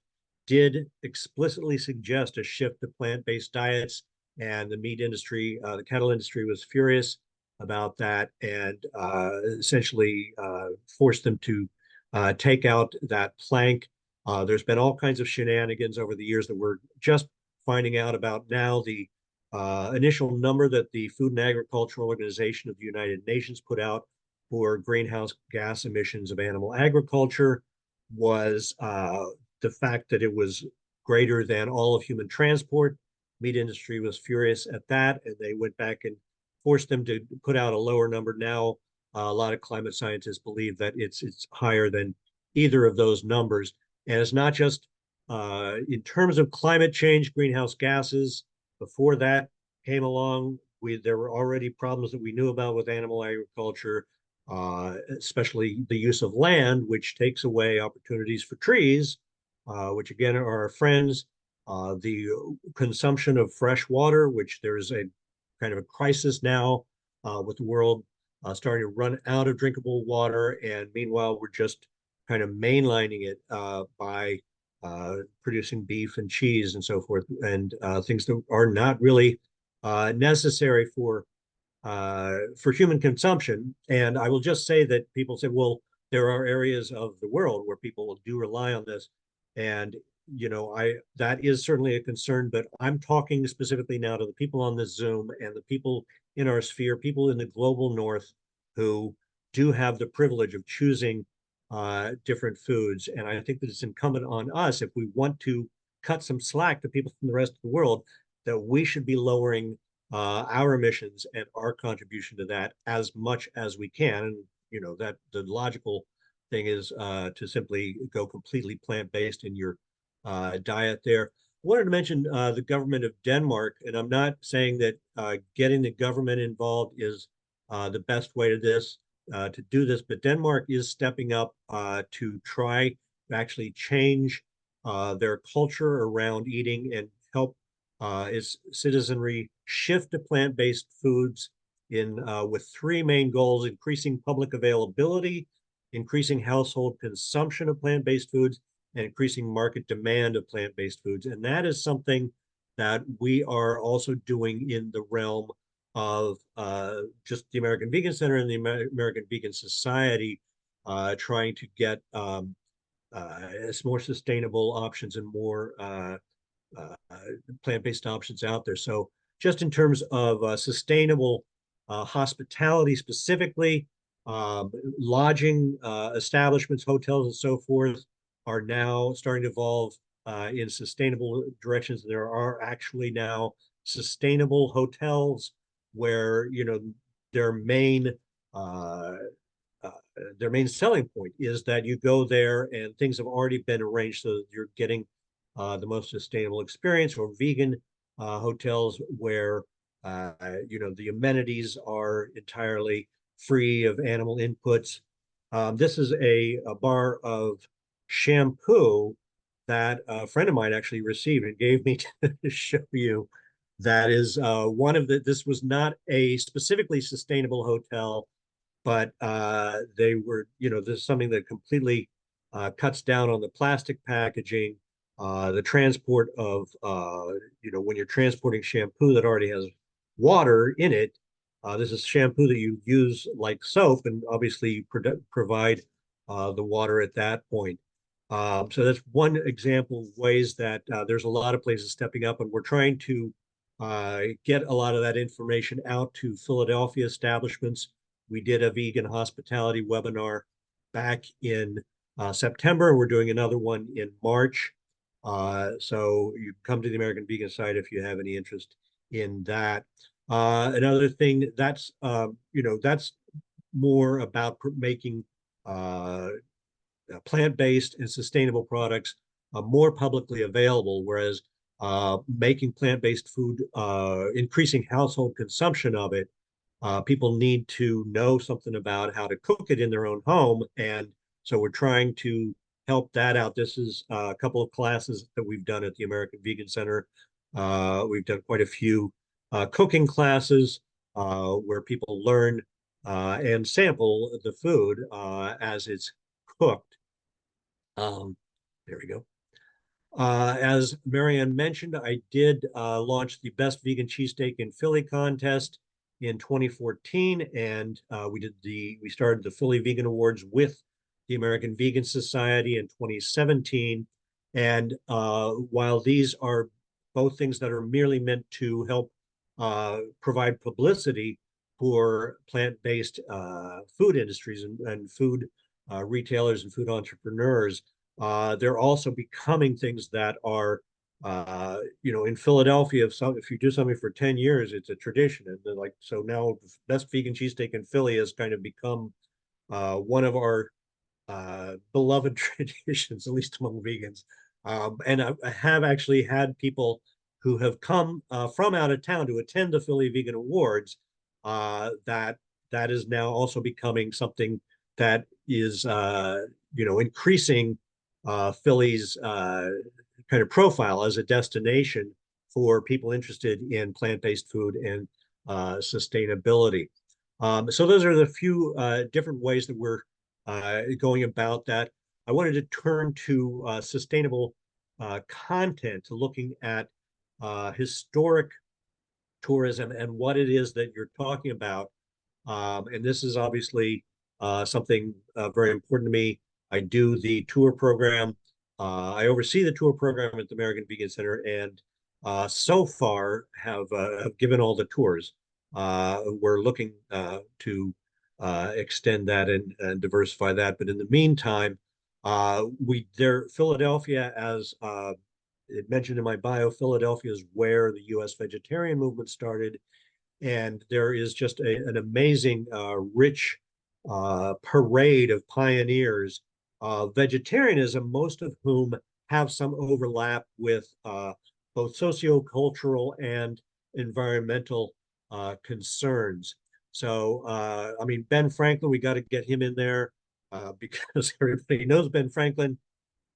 did explicitly suggest a shift to plant-based diets, and the meat industry, the cattle industry was furious about that and essentially forced them to take out that plank. There's been all kinds of shenanigans over the years that we're just finding out about now. The initial number that the Food and Agricultural Organization of the United Nations put out for greenhouse gas emissions of animal agriculture was the fact that it was greater than all of human transport. Meat industry was furious at that, and they went back and forced them to put out a lower number. Now, a lot of climate scientists believe that it's higher than either of those numbers. And it's not just in terms of climate change, greenhouse gases. Before that came along, there were already problems that we knew about with animal agriculture, especially the use of land, which takes away opportunities for trees, which again are our friends. The consumption of fresh water, which there's a kind of a crisis now with the world starting to run out of drinkable water. And meanwhile, we're just kind of mainlining it by producing beef and cheese and so forth, and things that are not really necessary for human consumption. And I will just say that people say, well, there are areas of the world where people do rely on this. And, that is certainly a concern, but I'm talking specifically now to the people on this Zoom and the people in our sphere, people in the global north who do have the privilege of choosing different foods. And I think that it's incumbent on us, if we want to cut some slack to people from the rest of the world, that we should be lowering our emissions and our contribution to that as much as we can. And, that the logical thing is to simply go completely plant-based in your diet there. I wanted to mention the government of Denmark, and I'm not saying that getting the government involved is the best way to do this, but Denmark is stepping up to try to actually change their culture around eating and help its citizenry shift to plant-based foods with three main goals: increasing public availability, increasing household consumption of plant-based foods, and increasing market demand of plant-based foods. And that is something that we are also doing in the realm of just the American Vegan Center and the American Vegan Society, trying to get more sustainable options and more plant-based options out there. So just in terms of sustainable hospitality specifically, lodging establishments, hotels, and so forth, are now starting to evolve in sustainable directions. There are actually now sustainable hotels where, you know, their main uh, their main selling point is that you go there and things have already been arranged so that you're getting the most sustainable experience, or vegan hotels where you know, the amenities are entirely free of animal inputs. This is a bar of shampoo that a friend of mine actually received and gave me to show you. That is one of the, this was not a specifically sustainable hotel, but they were, you know, this is something that completely cuts down on the plastic packaging, the transport of, you know, when you're transporting shampoo that already has water in it, this is shampoo that you use like soap, and obviously provide the water at that point. So that's one example of ways that there's a lot of places stepping up, and we're trying to get a lot of that information out to Philadelphia establishments. We did a vegan hospitality webinar back in September. We're doing another one in March. So you come to the American Vegan site if you have any interest in that. Another thing that's, you know, that's more about making plant-based and sustainable products more publicly available, whereas making plant-based food, increasing household consumption of it, people need to know something about how to cook it in their own home. And so we're trying to help that out. This is a couple of classes that we've done at the American Vegan Center. We've done quite a few cooking classes where people learn and sample the food as it's cooked. There we go. As Marianne mentioned, I did launch the Best Vegan Cheesesteak in Philly contest in 2014, and we started the Philly Vegan Awards with the American Vegan Society in 2017. And while these are both things that are merely meant to help provide publicity for plant-based food industries and food retailers and food entrepreneurs, they're also becoming things that are, you know, in Philadelphia, if you do something for 10 years, it's a tradition. And they're like, so now Best Vegan Cheesesteak in Philly has kind of become one of our beloved traditions, at least among vegans. And I have actually had people who have come from out of town to attend the Philly Vegan Awards, that is now also becoming something that is, you know, increasing Philly's kind of profile as a destination for people interested in plant-based food and sustainability. So those are the few different ways that we're going about that. I wanted to turn to sustainable content, looking at historic tourism and what it is that you're talking about. And this is obviously something very important to me. I do the tour program. I oversee the tour program at the American Vegan Center, and so far have given all the tours. We're looking to extend that and diversify that. But in the meantime, Philadelphia, as it mentioned in my bio, Philadelphia is where the U.S. vegetarian movement started. And there is just an amazing, rich parade of pioneers of vegetarianism, most of whom have some overlap with both sociocultural and environmental concerns. So, I mean, Ben Franklin, we got to get him in there because everybody knows Ben Franklin.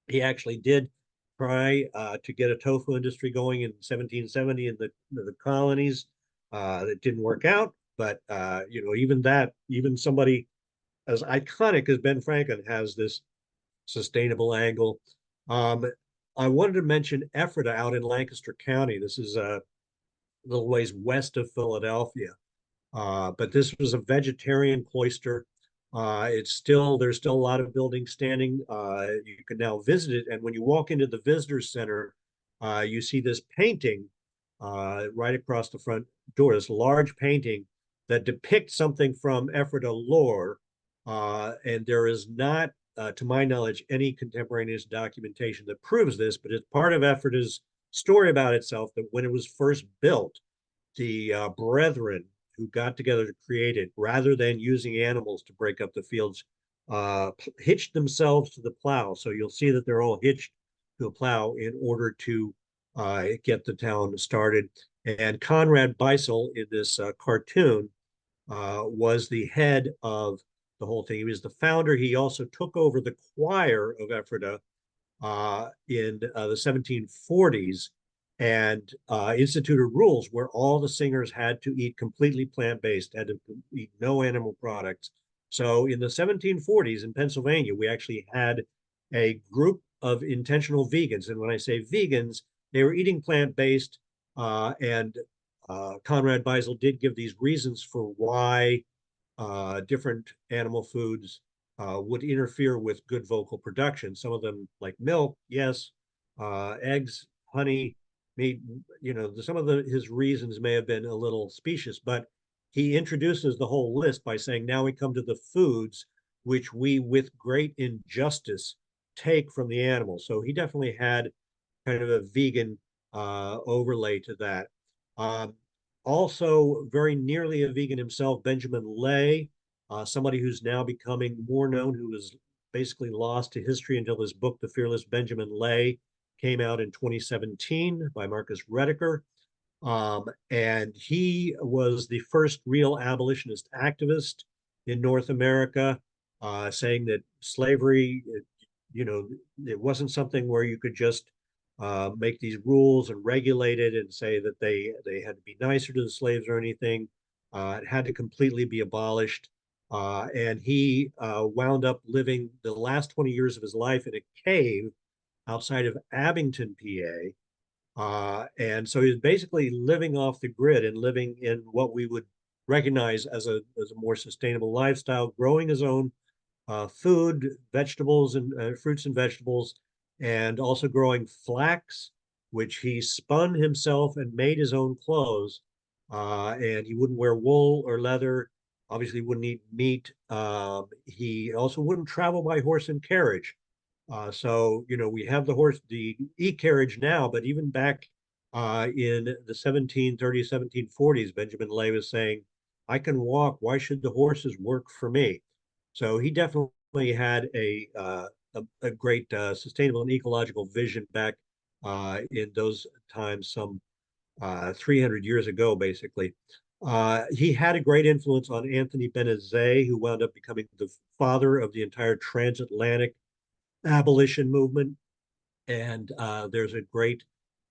He actually did try to get a tofu industry going in 1770 in the colonies. That didn't work out, but you know, even somebody as iconic as Ben Franklin has this sustainable angle. I wanted to mention Ephrata out in Lancaster County. This is a little ways west of Philadelphia, but this was a vegetarian cloister. There's still a lot of buildings standing. You can now visit it, and when you walk into the visitor center, you see this painting right across the front door. This large painting that depicts something from Ephrata lore, and there is not to my knowledge, any contemporaneous documentation that proves this, but it's part of Ephrata's story about itself that when it was first built, the brethren who got together to create it, rather than using animals to break up the fields, hitched themselves to the plow. So you'll see that they're all hitched to a plow in order to get the town started. And Conrad Beissel in this cartoon was the head of the whole thing. He was the founder. He also took over the choir of Ephrata in the 1740s and instituted rules where all the singers had to eat completely plant-based, had to eat no animal products. So in the 1740s in Pennsylvania, we actually had a group of intentional vegans. And when I say vegans, they were eating plant-based, and Conrad Beissel did give these reasons for why different animal foods would interfere with good vocal production. Some of them, like milk, yes, eggs, honey, meat. You know, some of his reasons may have been a little specious, but he introduces the whole list by saying, now we come to the foods which we, with great injustice, take from the animals. So he definitely had kind of a vegan overlay to that. Also, very nearly a vegan himself, Benjamin Lay, somebody who's now becoming more known, who was basically lost to history until his book, The Fearless Benjamin Lay, came out in 2017 by Marcus Rediker. And he was the first real abolitionist activist in North America, saying that slavery, it wasn't something where you could just make these rules and regulate it and say that they had to be nicer to the slaves or anything. It had to completely be abolished. And he wound up living the last 20 years of his life in a cave outside of Abington, PA. And so he's basically living off the grid and living in what we would recognize as a more sustainable lifestyle, growing his own food, vegetables, and fruits and vegetables, and also growing flax, which he spun himself and made his own clothes. And he wouldn't wear wool or leather. Obviously, wouldn't eat meat. He also wouldn't travel by horse and carriage. So, we have the e-carriage now, but even back in the 1730s, 1740s, Benjamin Lay was saying, I can walk. Why should the horses work for me? So he definitely had a great sustainable and ecological vision back in those times, some 300 years ago, basically. He had a great influence on Anthony Benezet, who wound up becoming the father of the entire transatlantic abolition movement. And there's a great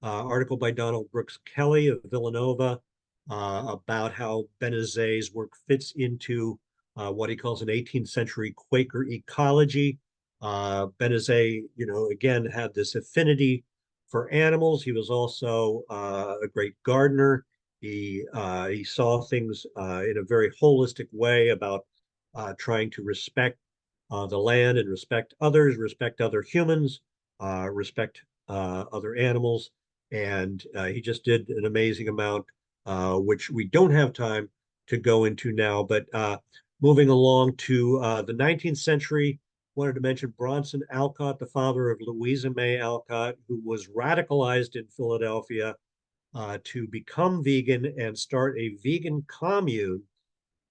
article by Donald Brooks Kelly of Villanova about how Benezet's work fits into what he calls an 18th century Quaker ecology. Benezet, again, had this affinity for animals. He was also a great gardener. He saw things in a very holistic way about trying to respect the land and respect others, respect other humans, respect other animals. And he just did an amazing amount, which we don't have time to go into now. But moving along to the 19th century, wanted to mention Bronson Alcott, the father of Louisa May Alcott, who was radicalized in Philadelphia to become vegan and start a vegan commune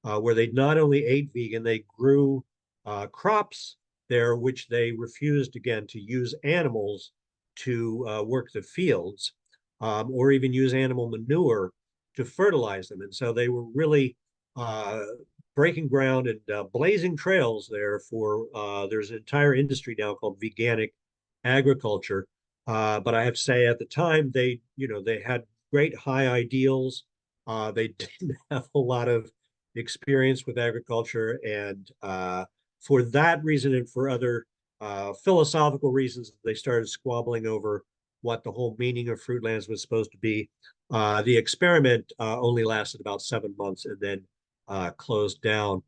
where they not only ate vegan, they grew crops there, which they refused, again, to use animals to work the fields or even use animal manure to fertilize them. And so they were really breaking ground and blazing trails there for, there's an entire industry now called veganic agriculture. But I have to say at the time, they had great high ideals. They didn't have a lot of experience with agriculture. And for that reason and for other philosophical reasons, they started squabbling over what the whole meaning of Fruitlands was supposed to be. The experiment only lasted about 7 months and then closed down.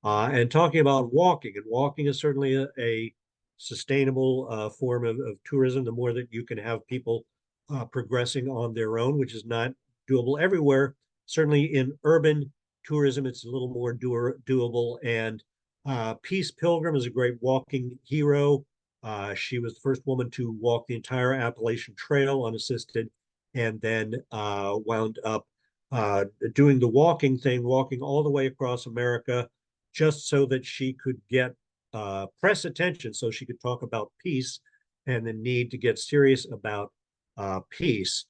And talking about walking, and walking is certainly a sustainable form of tourism. The more that you can have people progressing on their own, which is not doable everywhere. Certainly in urban tourism, it's a little more doable. And Peace Pilgrim is a great walking hero. She was the first woman to walk the entire Appalachian Trail unassisted, and then wound up doing the walking thing, walking all the way across America, just so that she could get press attention, so she could talk about peace and the need to get serious about peace.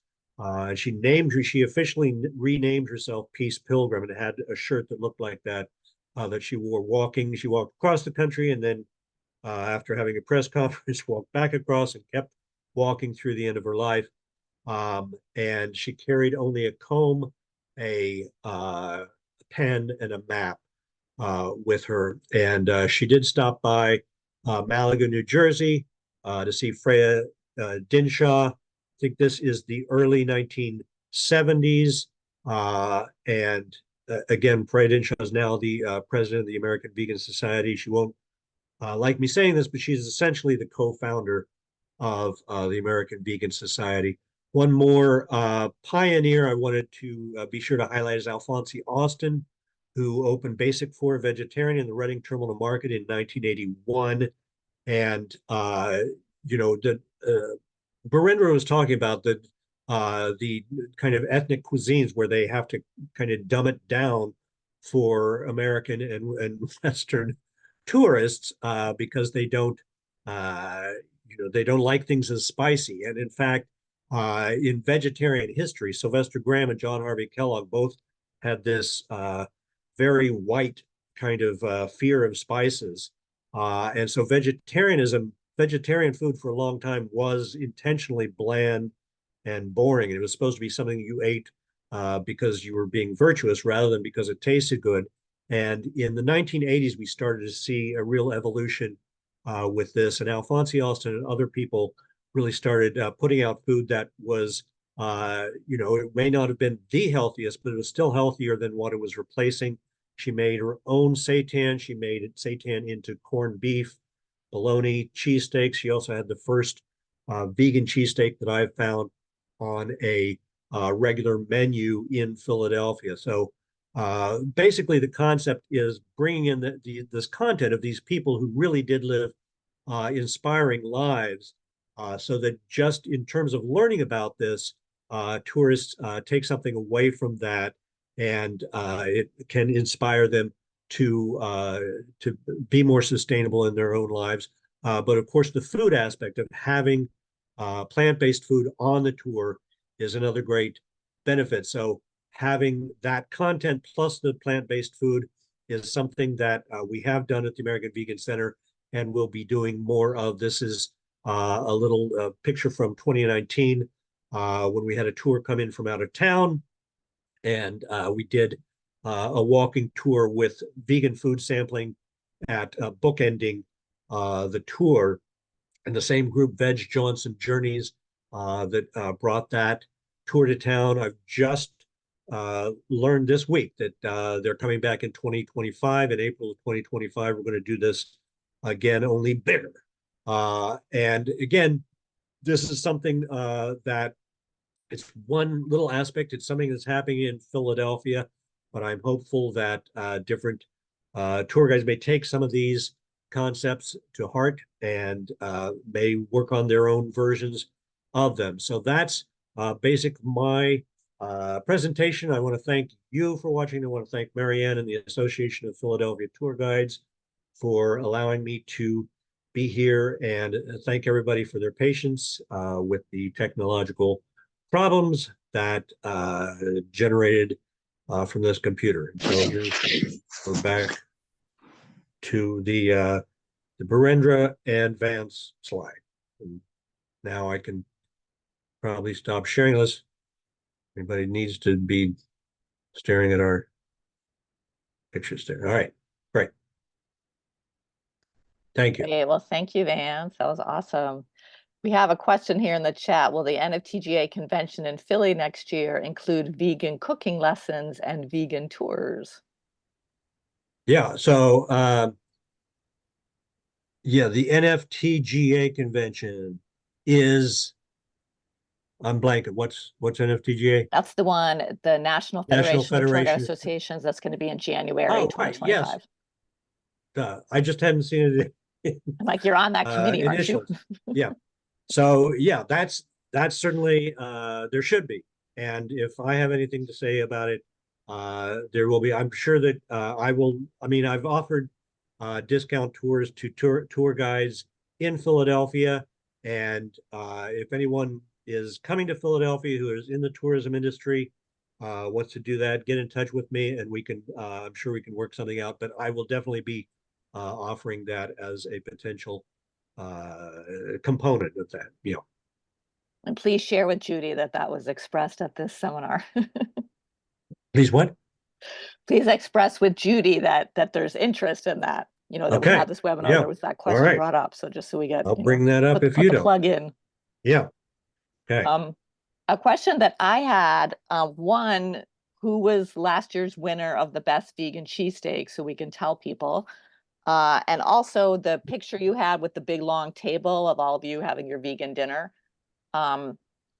She officially renamed herself Peace Pilgrim, and had a shirt that looked like that that she wore walking. She walked across the country, and then after having a press conference, walked back across and kept walking through the end of her life. And she carried only a comb, a pen, and a map with her. And she did stop by Malaga, New Jersey to see Freya Dinshaw. I think this is the early 1970s. And again, Freya Dinshaw is now the president of the American Vegan Society. She won't like me saying this, but she's essentially the co-founder of the American Vegan Society. One more pioneer I wanted to be sure to highlight is Alphonse Austin, who opened Basic for Vegetarian in the Reading Terminal Market in 1981. And, Birendra was talking about the kind of ethnic cuisines where they have to kind of dumb it down for American and Western tourists because they don't like things as spicy. And in fact, in vegetarian history, Sylvester Graham and John Harvey Kellogg both had this very white kind of fear of spices. And so vegetarian food for a long time was intentionally bland and boring. It was supposed to be something you ate because you were being virtuous rather than because it tasted good. And in the 1980s, we started to see a real evolution with this. And Alphonse Austin and other people really started putting out food that was, it may not have been the healthiest, but it was still healthier than what it was replacing. She made her own seitan. She made seitan into corned beef, bologna, cheesesteaks. She also had the first vegan cheesesteak that I've found on a regular menu in Philadelphia. So basically, the concept is bringing in this content of these people who really did live inspiring lives, so that just in terms of learning about this, tourists take something away from that, and it can inspire them to be more sustainable in their own lives. But of course, the food aspect of having plant-based food on the tour is another great benefit. So having that content plus the plant-based food is something that we have done at the American Vegan Center and will be doing more of. This is a little picture from 2019 when we had a tour come in from out of town, and we did a walking tour with vegan food sampling at bookending the tour. And the same group, Veg Johnson Journeys, that brought that tour to town. I've just learned this week that they're coming back in 2025. In April of 2025, we're going to do this again, only bigger. And again, this is something that it's one little aspect. It's something that's happening in Philadelphia, but I'm hopeful that different tour guides may take some of these concepts to heart and may work on their own versions of them. So that's my presentation. I want to thank you for watching. I want to thank Marianne and the Association of Philadelphia Tour Guides for allowing me to be here, and thank everybody for their patience with the technological problems that generated from this computer. So we're back to the Birendra and Vance slide. And now I can probably stop sharing this. Anybody needs to be staring at our pictures there. All right, great. Thank you. Great. Well, thank you, Vance. That was awesome. We have a question here in the chat. Will the NFTGA convention in Philly next year include vegan cooking lessons and vegan tours? Yeah, so the NFTGA convention is, I'm blanking. What's NFTGA? That's the one, the National Federation of Tour Guide Associations. That's going to be in January Oh, right, yes. 2025. I just hadn't seen it Like you're on that committee, aren't you? initially. Yeah. So yeah, that's certainly there should be. And if I have anything to say about it, there will be. I'm sure that I will. I mean, I've offered discount tours to tour guides in Philadelphia, and if anyone is coming to Philadelphia who is in the tourism industry, wants to do that, get in touch with me, and we can. I'm sure we can work something out. But I will definitely be offering that as a potential component of that. You know. And please share with Judy that that was expressed at this seminar. Please what? Please express with Judy that there's interest in that, you know, that we Okay. had this webinar, Yeah. there was that All question right. brought up. So just so we get, I'll you bring know, that up if put you the don't. plug in. Yeah. Okay. A question that I had, one, who was last year's winner of the best vegan cheesesteak, so we can tell people. And also the picture you had with the big long table of all of you having your vegan dinner.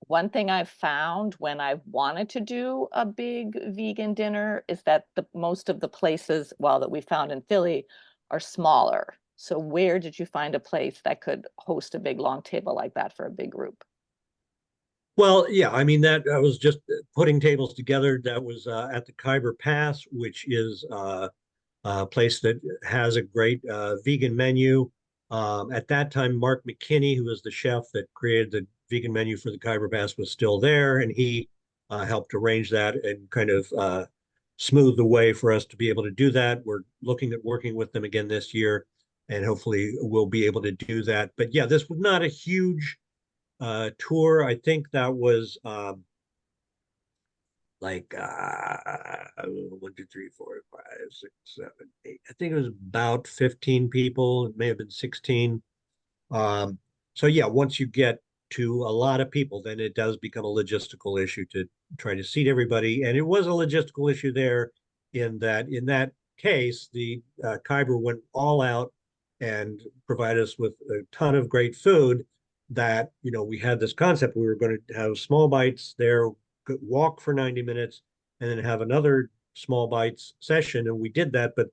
One thing I've found when I've wanted to do a big vegan dinner is that most of the places, well, that we found in Philly are smaller. So where did you find a place that could host a big long table like that for a big group? Well, yeah, I mean that I was just putting tables together. That was at the Khyber Pass, which is a place that has a great vegan menu. At that time, Mark McKinney, who was the chef that created the vegan menu for the Khyber Pass, was still there, and he helped arrange that and kind of smooth the way for us to be able to do that. We're looking at working with them again this year, and hopefully we'll be able to do that. But yeah, this was not a huge tour. I think that was like 1, 2, 3, 4, 5, 6, 7, 8. I think it was about 15 people. It may have been 16. So yeah, once you get to a lot of people, then it does become a logistical issue to try to seat everybody. And it was a logistical issue there in that case, the Khyber went all out and provided us with a ton of great food that, you know, we had this concept. We were going to have small bites there, walk for 90 minutes, and then have another small bites session. And we did that, but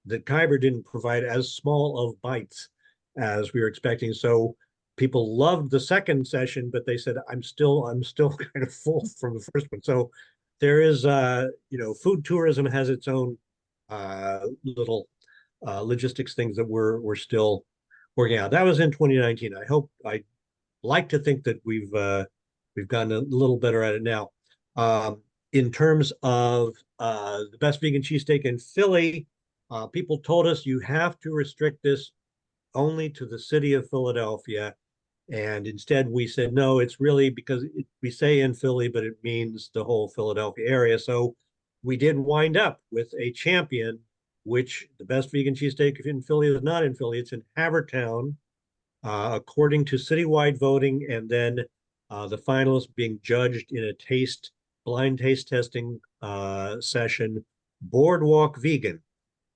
the Khyber didn't provide as small of bites as we were expecting. So people loved the second session, but they said, I'm still kind of full from the first one. So there is, you know, food tourism has its own little logistics things that we're still working out. That was in 2019. I like to think that we've gotten a little better at it now. In terms of the best vegan cheesesteak in Philly, people told us you have to restrict this only to the city of Philadelphia. And instead we said, no, it's really because we say in Philly, but it means the whole Philadelphia area. So we did wind up with a champion, which the best vegan cheesesteak in Philly is not in Philly. It's in Havertown, according to citywide voting. And then the finalists being judged in a blind taste testing session. Boardwalk Vegan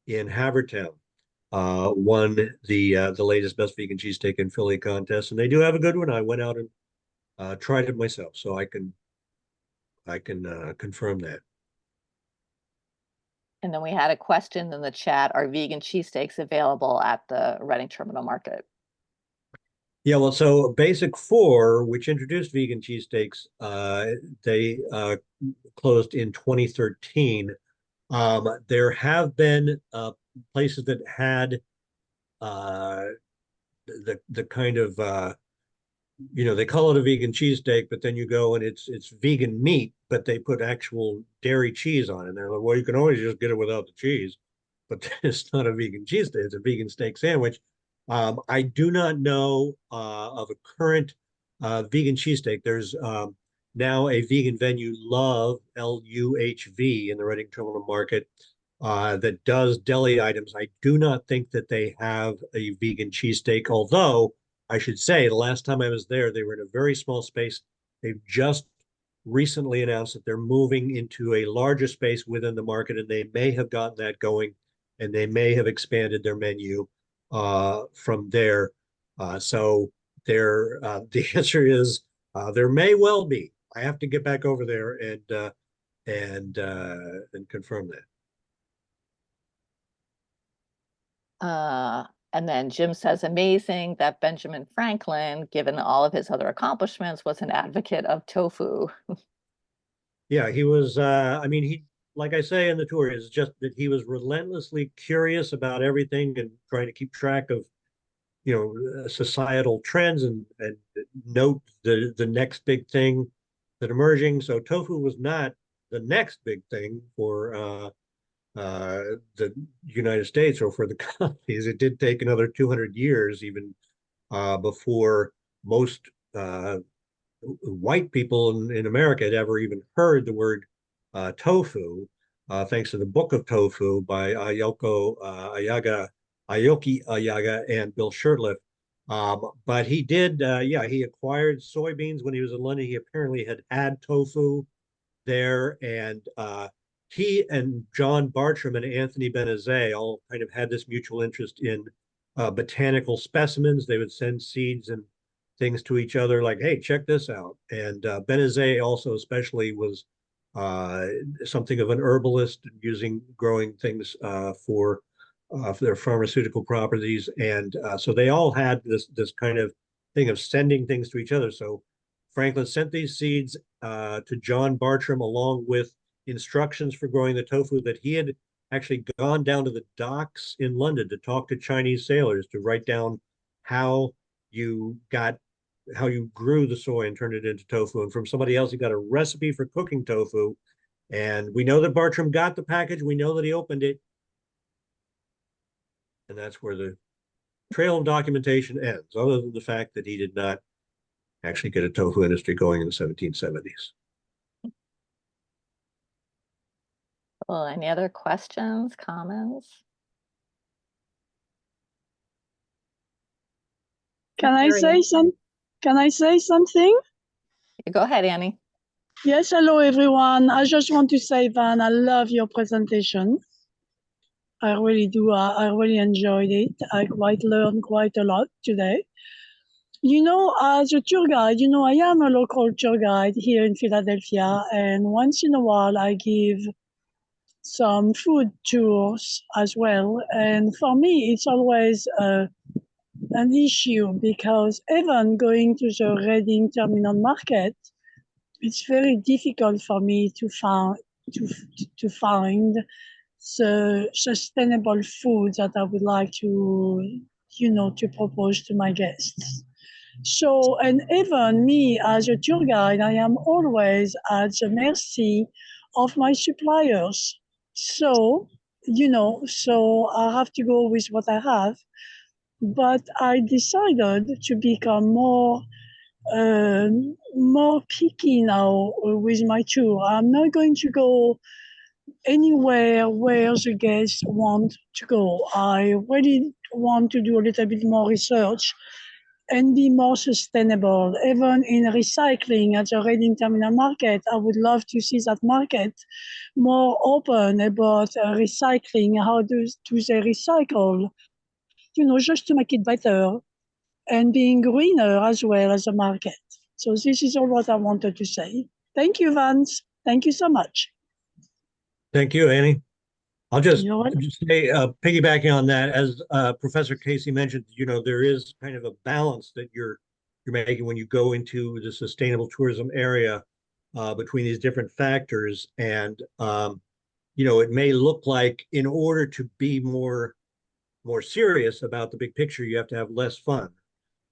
in Havertown won the latest best vegan cheesesteak in Philly contest, and they do have a good one. I went out and tried it myself, so I can confirm that. And then we had a question in the chat, are vegan cheesesteaks available at the Reading Terminal Market? Yeah, well, so Basic 4, which introduced vegan cheesesteaks, they closed in 2013. There have been places that had the kind of you know, they call it a vegan cheesesteak, but then you go and it's vegan meat, but they put actual dairy cheese on it. And they're like, well, you can always just get it without the cheese, but it's not a vegan cheesesteak, it's a vegan steak sandwich. I do not know of a current vegan cheesesteak. There's now a vegan venue, Love, LUHV, in the Reading Terminal Market that does deli items. I do not think that they have a vegan cheesesteak, although I should say the last time I was there, they were in a very small space. They've just recently announced that they're moving into a larger space within the market, and they may have gotten that going, and they may have expanded their menu from there. So there, the answer is there may well be. I have to get back over there and confirm that. And then Jim says, amazing that Benjamin Franklin, given all of his other accomplishments, was an advocate of tofu. Yeah, he was, I mean, he, like I say in the tour, is just that he was relentlessly curious about everything and trying to keep track of, societal trends and note the next big thing that emerging. So tofu was not the next big thing for the United States or for the colonies. It did take another 200 years even before most white people in America had ever even heard the word tofu, thanks to the Book of Tofu by Aoki Ayaga and Bill Shurtleff. But he did, he acquired soybeans when he was in London. He apparently had tofu there, and he and John Bartram and Anthony Benezet all kind of had this mutual interest in botanical specimens. They would send seeds and things to each other like, hey, check this out. And Benezet also especially was something of an herbalist, growing things for their pharmaceutical properties. And so they all had this kind of thing of sending things to each other. So Franklin sent these seeds to John Bartram along with instructions for growing the tofu that he had actually gone down to the docks in London to talk to Chinese sailors to write down how you grew the soy and turned it into tofu. And from somebody else, he got a recipe for cooking tofu. And we know that Bartram got the package. We know that he opened it. And that's where the trail of documentation ends, other than the fact that he did not actually get a tofu industry going in the 1770s. Well, any other questions, comments? Can I say something? Go ahead, Annie. Yes, hello everyone. I just want to say, Van, I love your presentation. I really do. I really enjoyed it. I learned quite a lot today. As a tour guide, I am a local tour guide here in Philadelphia, and once in a while I give some food tours as well. And for me, it's always an issue because even going to the Reading Terminal Market, it's very difficult for me to find the sustainable food that I would like to propose to my guests. So, and even me as a tour guide, I am always at the mercy of my suppliers. So, so I have to go with what I have. But I decided to become more picky now with my tour. I'm not going to go anywhere where the guests want to go. I really want to do a little bit more research and be more sustainable. Even in recycling at the Reading Terminal Market, I would love to see that market more open about recycling. How do they recycle? Just to make it better and being greener as well as a market. So this is all what I wanted to say. Thank you, Vance. Thank you so much. Thank you, Annie. I'll just You're welcome. say, piggybacking on that, as Professor Casey mentioned, there is kind of a balance that you're making when you go into the sustainable tourism area between these different factors. And, it may look like in order to be more serious about the big picture, you have to have less fun.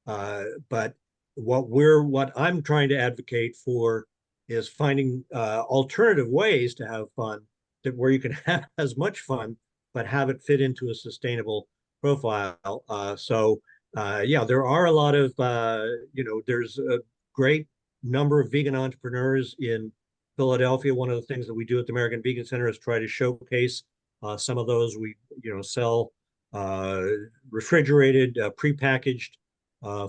But what I'm trying to advocate for is finding alternative ways to have fun, where you can have as much fun, but have it fit into a sustainable profile. There are a lot of, there's a great number of vegan entrepreneurs in Philadelphia. One of the things that we do at the American Vegan Center is try to showcase some of those. We, sell refrigerated, prepackaged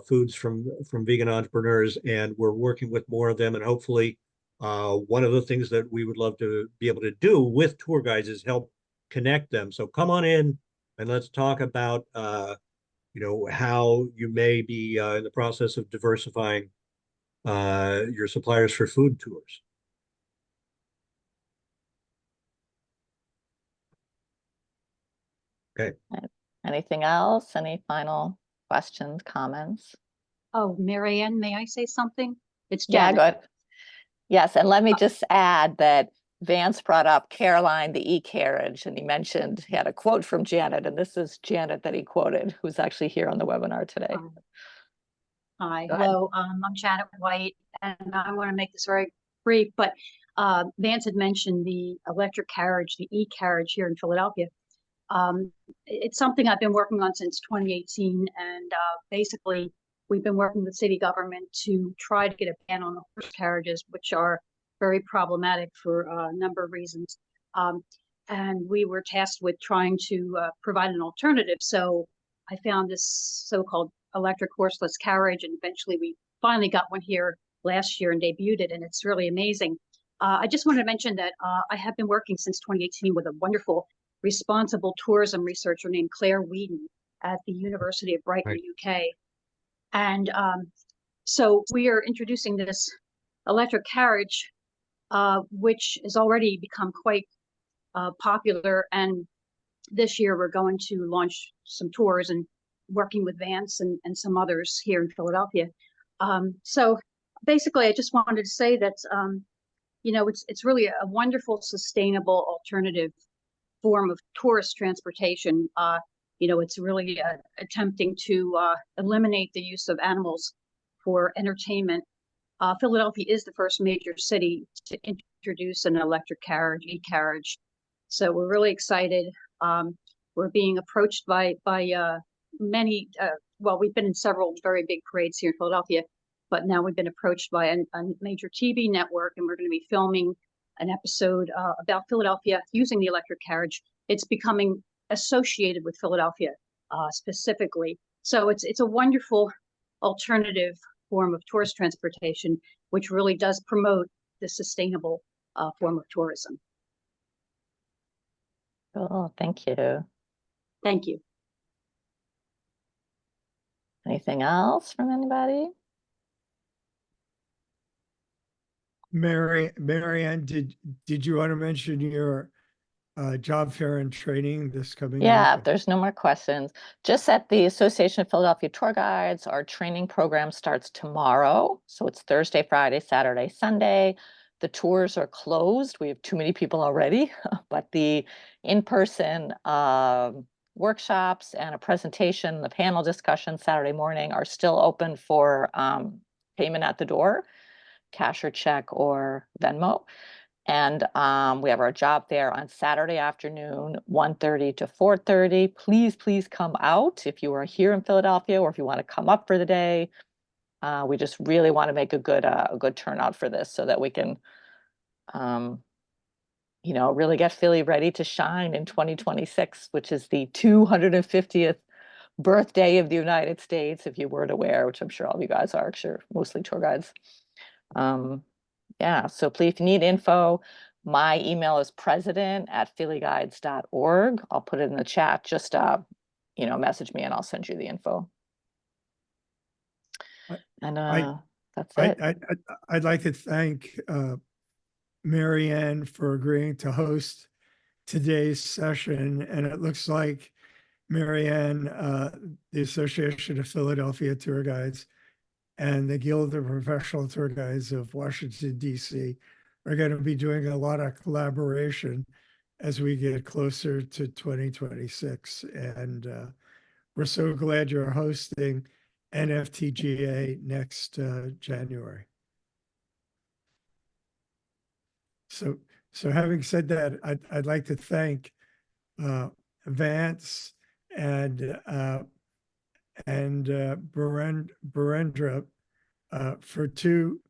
foods from vegan entrepreneurs, and we're working with more of them. And hopefully, one of the things that we would love to be able to do with tour guides is help connect them. So come on in and let's talk about how you may be in the process of diversifying your suppliers for food tours. Okay. Anything else? Any final questions, comments? Oh, Mary Ann, may I say something? It's Yeah, Janet. good. Yes, and let me just add that Vance brought up Caroline, the e-carriage, and he mentioned, he had a quote from Janet, and this is Janet that he quoted, who's actually here on the webinar today. Hi, Go ahead. hello, I'm Janet White, and I want to make this very brief, but Vance had mentioned the electric carriage, the e-carriage here in Philadelphia. It's something I've been working on since 2018, and basically we've been working with city government to try to get a ban on the horse carriages, which are very problematic for a number of reasons. And we were tasked with trying to provide an alternative. So I found this so-called electric horseless carriage, and eventually we finally got one here last year and debuted it, and it's really amazing. I just wanted to mention that I have been working since 2018 with a wonderful responsible tourism researcher named Claire Whedon at the University of Brighton, UK. And so we are introducing this electric carriage, which has already become quite popular. And this year we're going to launch some tours and working with Vance and some others here in Philadelphia. So basically, I just wanted to say that, you know, it's really a wonderful, sustainable alternative form of tourist transportation. You know, it's really attempting to eliminate the use of animals for entertainment. Philadelphia is the first major city to introduce an electric carriage, e-carriage. So we're really excited. We're being approached by many, well, we've been in several very big parades here in Philadelphia, but now we've been approached by a major TV network, and we're going to be filming an episode about Philadelphia using the electric carriage. It's becoming associated with Philadelphia specifically. So it's a wonderful alternative form of tourist transportation, which really does promote the sustainable form of tourism. Cool, thank you. Thank you. Anything else from anybody? Mary Ann, did you want to mention your job fair and training this coming Yeah, week? if there's no more questions, just at the Association of Philadelphia Tour Guides, our training program starts tomorrow. So it's Thursday, Friday, Saturday, Sunday. The tours are closed. We have too many people already, but the in-person workshops and a presentation, the panel discussion Saturday morning are still open for payment at the door, cash or check or Venmo. And we have our job fair on Saturday afternoon, 1:30 to 4:30. Please come out if you are here in Philadelphia or if you want to come up for the day. We just really want to make a good turnout for this so that we can, you know, really get Philly ready to shine in 2026, which is the 250th birthday of the United States, if you weren't aware, which I'm sure all of you guys are, sure, mostly tour guides. Yeah, so please, if you need info, my email is president@phillyguides.org. I'll put it in the chat. Just, you know, message me and I'll send you the info. And that's it. I'd like to thank Mary Ann for agreeing to host today's session. And it looks like Mary Ann, the Association of Philadelphia Tour Guides and the Guild of Professional Tour Guides of Washington, D.C. are going to be doing a lot of collaboration as we get closer to 2026. And we're so glad you're hosting NFTGA next January. So having said that, I'd like to thank Vance and Birendra for two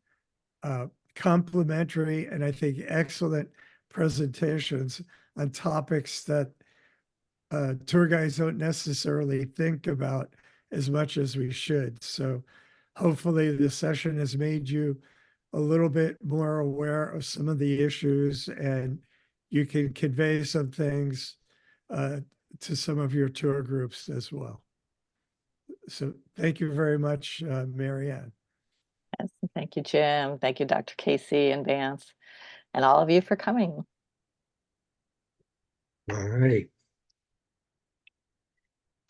complimentary and I think excellent presentations on topics that tour guides don't necessarily think about as much as we should. So hopefully this session has made you a little bit more aware of some of the issues and you can convey some things to some of your tour groups as well. So thank you very much, Mary Ann. Yes, thank you, Jim. Thank you, Dr. Casey and Vance, and all of you for coming. All righty.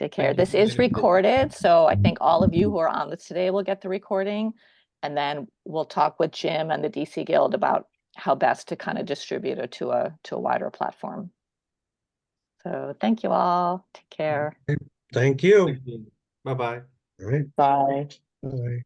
Take care. Thank you. This is recorded, so I think all of you who are on this today will get the recording. And then we'll talk with Jim and the DC Guild about how best to kind of distribute it to a wider platform. So thank you all. Take care. Thank you. Thank you. Bye-bye. All right. Bye. Bye.